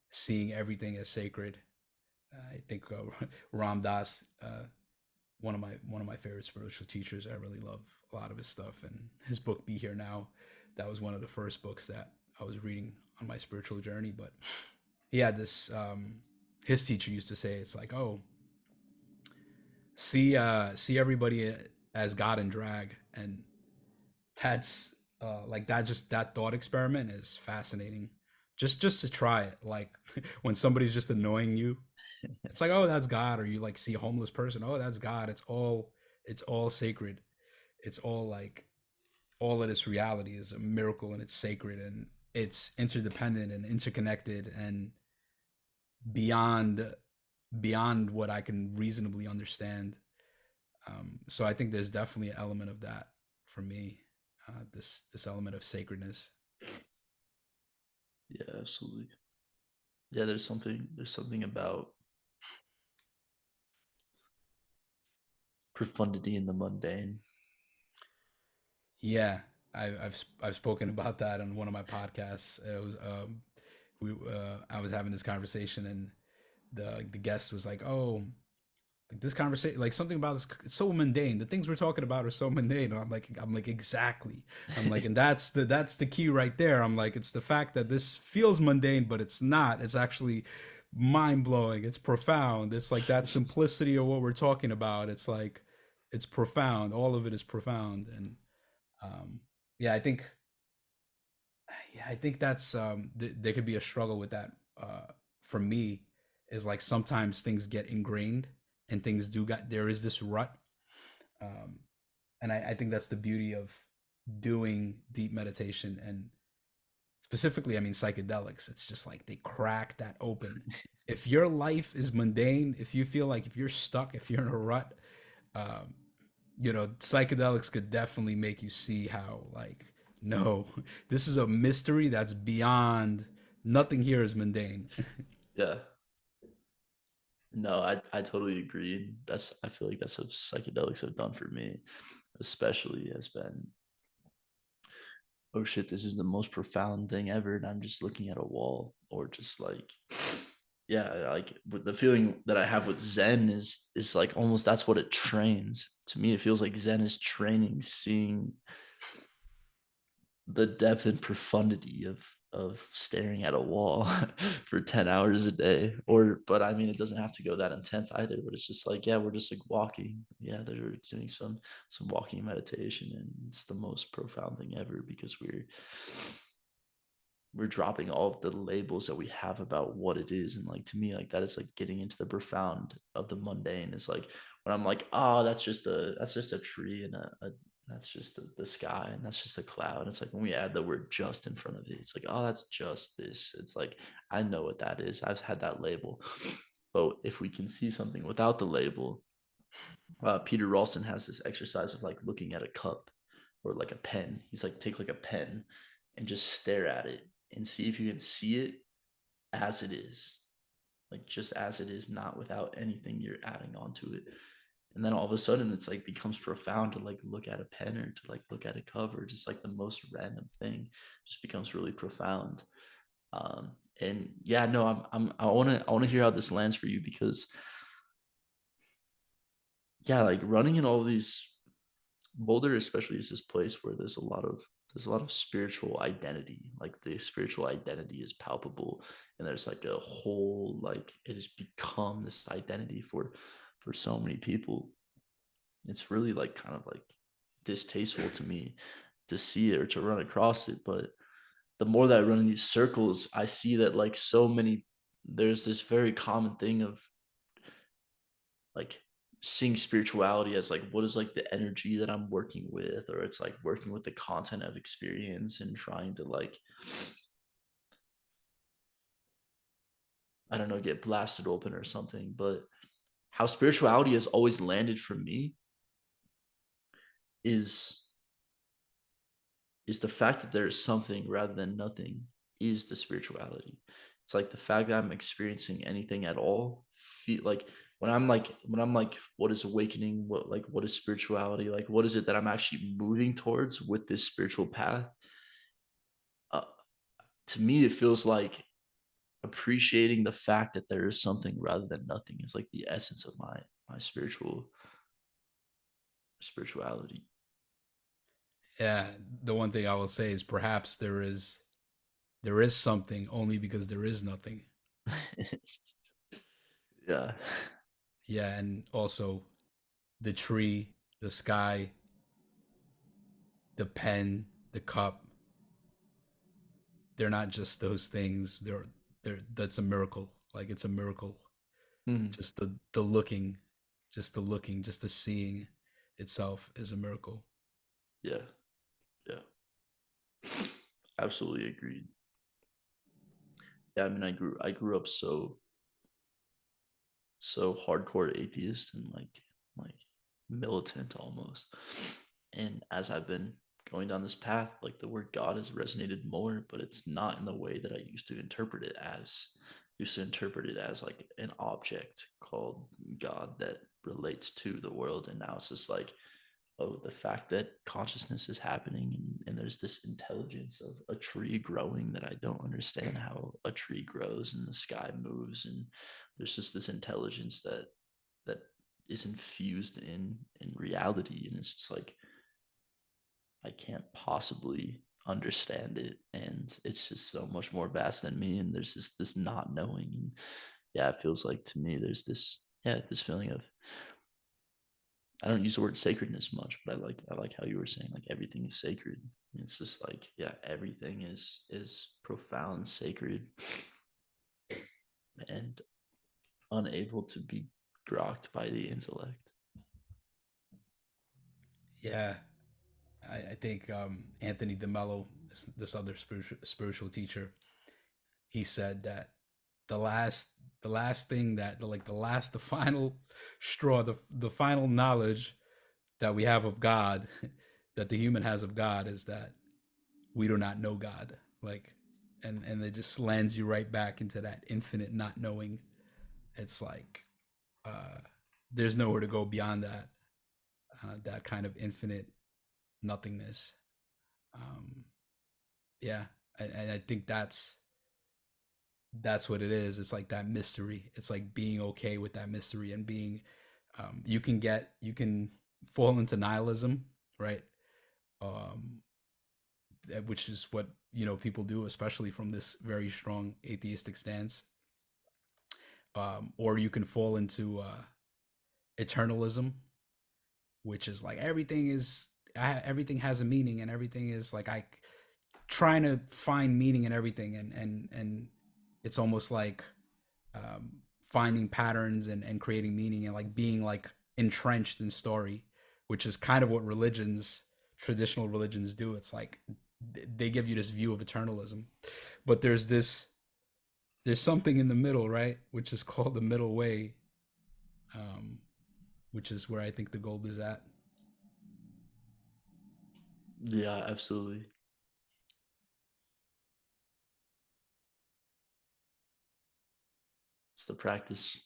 seeing everything as sacred. I think Ram Dass, one of my favorite spiritual teachers. I really love a lot of his stuff, and his book "Be Here Now." That was one of the first books that I was reading on my spiritual journey. But he had this. His teacher used to say, "It's like, oh, see everybody as God in drag," and that's like that. Just that thought experiment is fascinating. Just to try it, like when somebody's just annoying you, it's like, oh, that's God. Or you like see a homeless person, oh, that's God. It's all sacred. it's all like all of this reality is a miracle and it's sacred and it's interdependent and interconnected and beyond what I can reasonably understand. So I think there's definitely an element of that for me. This element of sacredness. Yeah, absolutely. Yeah, there's something about profundity in the mundane. Yeah, I've spoken about that on one of my podcasts. It was we I was having this conversation and the guest was like, "Oh, like this conversation, like something about this, it's so mundane. The things we're talking about are so mundane." And I'm like, exactly. I'm like, and that's the key right there. I'm like, it's the fact that this feels mundane, but it's not. It's actually mind blowing. It's profound. It's like that simplicity of what we're talking about. It's like, it's profound. All of it is profound. And um, yeah, I think I think that's there could be a struggle with that. For me, is like sometimes things get ingrained and things do got there is this rut, um, and I think that's the beauty of doing deep meditation and specifically, I mean psychedelics. It's just like they crack that open. If your life is mundane, if you feel like if you're stuck, if you're in a rut, um, you know, psychedelics could definitely make you see how like no, this is a mystery that's beyond. Nothing here is mundane. Yeah. No, I totally agree. That's I feel like that's what psychedelics have done for me, especially has been, oh shit, this is the most profound thing ever, and I'm just looking at a wall, or just like, yeah, like the feeling that I have with Zen is like almost that's what it trains. To me, it feels like Zen is training, seeing the depth and profundity of staring at a wall for 10 hours a day. Or but I mean, it doesn't have to go that intense either, but it's just like, yeah, we're just like walking. Yeah, they're doing some walking meditation, and it's the most profound thing ever, because we're dropping all of the labels that we have about what it is. And like, to me, like that is like getting into the profound of the mundane. Is like when I'm like, oh, that's just a tree and a that's just the sky, and that's just a cloud. It's like when we add the word just in front of it, it's like, oh, that's just this. It's like, I know what that is, I've had that label. But if we can see something without the label, Peter Ralston has this exercise of like looking at a cup or like a pen. He's like, take like a pen and just stare at it and see if you can see it as it is, like just as it is, not without anything you're adding onto it. And then all of a sudden, it's like becomes profound to like look at a pen or to like look at a cover, just like the most random thing, just becomes really profound. Um, and yeah, no, I want to hear how this lands for you, because yeah, like running in all of these, Boulder especially is this place where there's a lot of spiritual identity. Like the spiritual identity is palpable, and there's like a whole, like it has become this identity for so many people. It's really like kind of like distasteful to me to see it or to run across it. But the more that I run in these circles, I see that like so many, there's this very common thing of like seeing spirituality as like, what is like the energy that I'm working with, or it's like working with the content of experience and trying to like, I don't know, get blasted open or something. But how spirituality has always landed for me is the fact that there is something rather than nothing is the spirituality. It's like the fact that I'm experiencing anything at all. Feel like when I'm like, what is awakening? What is spirituality? Like, what is it that I'm actually moving towards with this spiritual path? Uh, to me, it feels like appreciating the fact that there is something rather than nothing is like the essence of my spirituality. Yeah, the one thing I will say is perhaps there is something only because there is nothing. Yeah. Yeah, and also the tree, the sky, the pen, the cup, they're not just those things. They're that's a miracle. Like it's a miracle. Mhm. Just the looking, just the looking, just the seeing itself is a miracle. Yeah, yeah, absolutely agreed. Yeah, I mean, I grew up so hardcore atheist and like militant almost. And as I've been going down this path, like the word God has resonated more, but it's not in the way that I used to interpret it as. Used to interpret it as like an object called God that relates to the world, and now it's just like, oh, the fact that consciousness is happening, and there's this intelligence of a tree growing that I don't understand how a tree grows and the sky moves, and there's just this intelligence that is infused in reality, and it's just like I can't possibly understand it, and it's just so much more vast than me, and there's this not knowing. And yeah, it feels like to me there's this, yeah, this feeling of, I don't use the word sacredness much, but I like how you were saying like everything is sacred. It's just like, yeah, everything is profound, sacred, and unable to be grokked by the intellect. Yeah, I think Anthony DeMello, this other spiritual teacher, he said that the last the last thing that the final straw, the final knowledge that we have of God, that the human has of God, is that we do not know God. Like, and it just lands you right back into that infinite not knowing. It's like uh, there's nowhere to go beyond that, that kind of infinite nothingness. Um, yeah, and I think that's what it is. It's like that mystery. It's like being okay with that mystery and being. You can fall into nihilism, right? Um, which is what people do, especially from this very strong atheistic stance. Or you can fall into eternalism, which is like everything has a meaning, and everything is like I trying to find meaning in everything, and it's almost like finding patterns and creating meaning and like being like entrenched in story, which is kind of what traditional religions do. It's like they give you this view of eternalism, but there's something in the middle, right, which is called the middle way, um, which is where I think the gold is at. Yeah, absolutely. It's the practice.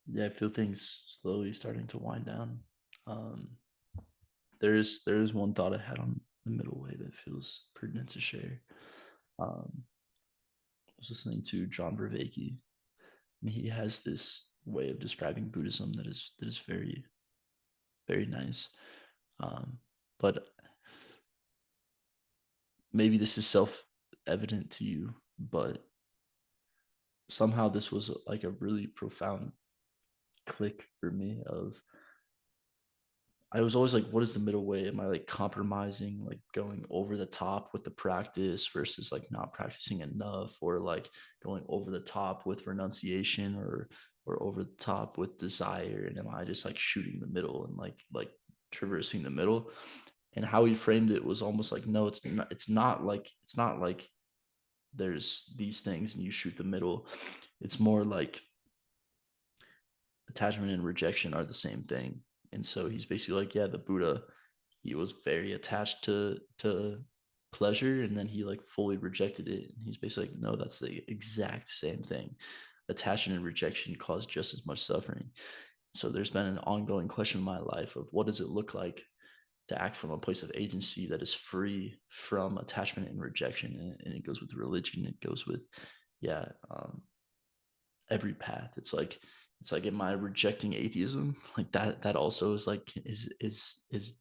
Yeah, I feel things slowly starting to wind down. Um, there is one thought I had on the middle way that feels pertinent to share. I was listening to John Vervaeke, and he has this way of describing Buddhism that is very very nice. Um, but maybe this is self evident to you, but somehow this was like a really profound click for me of, I was always like, what is the middle way? Am I like compromising, like going over the top with the practice versus like not practicing enough, or like going over the top with renunciation, or over the top with desire? And am I just like shooting the middle and like traversing the middle? And how he framed it was almost like, no, it's not like there's these things and you shoot the middle. It's more like attachment and rejection are the same thing. And so he's basically like, yeah, the Buddha, he was very attached to pleasure, and then he like fully rejected it. And he's basically like, no, that's the exact same thing. Attachment and rejection cause just as much suffering. So there's been an ongoing question in my life of what does it look like to act from a place of agency that is free from attachment and rejection. And it goes with religion, it goes with, yeah, every path. It's like, am I rejecting atheism? Like that also is like, is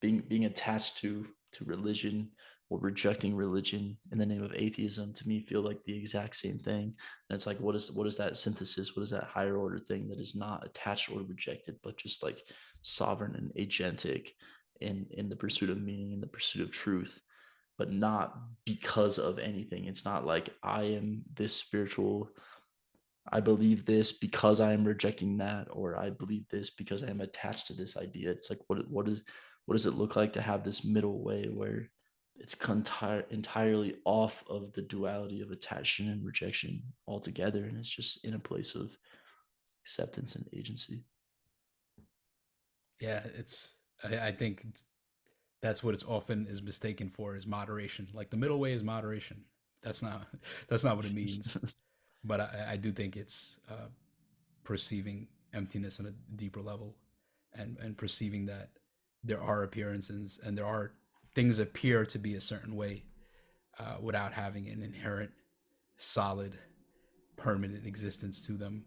being attached to religion, or rejecting religion in the name of atheism, to me feel like the exact same thing. And it's like, what is that synthesis? What is that higher order thing that is not attached or rejected, but just like sovereign and agentic in the pursuit of meaning, in the pursuit of truth, but not because of anything. It's not like I am this spiritual I believe this because I am rejecting that, or I believe this because I am attached to this idea. It's like what does it look like to have this middle way where it's entirely off of the duality of attachment and rejection altogether, and it's just in a place of acceptance and agency. Yeah, I think that's what it's often is mistaken for is moderation. Like the middle way is moderation. That's not that's not what it means. But I do think it's perceiving emptiness on a deeper level, and perceiving that there are appearances and there are things appear to be a certain way without having an inherent, solid, permanent existence to them,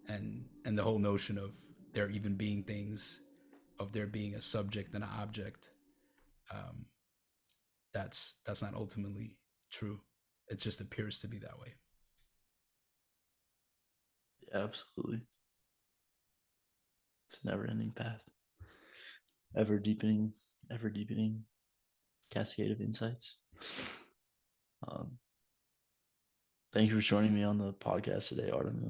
and the whole notion of there even being things, of there being a subject and an object, um, that's not ultimately true. It just appears to be that way. Yeah, absolutely. It's a never ending path. Ever deepening cascade of insights. Um, Thank you for joining me on the podcast today, Artem.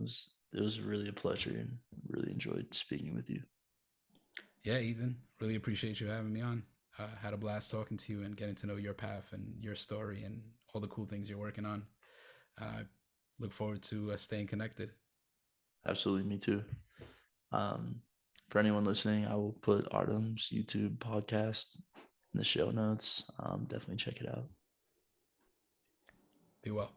It was really a pleasure and really enjoyed speaking with you. Yeah, Ethan, really appreciate you having me on. Had a blast talking to you and getting to know your path and your story and all the cool things you're working on. Uh, look forward to staying connected. Absolutely, me too. Um, for anyone listening, I will put Artem's YouTube podcast in the show notes. Definitely check it out. Be well.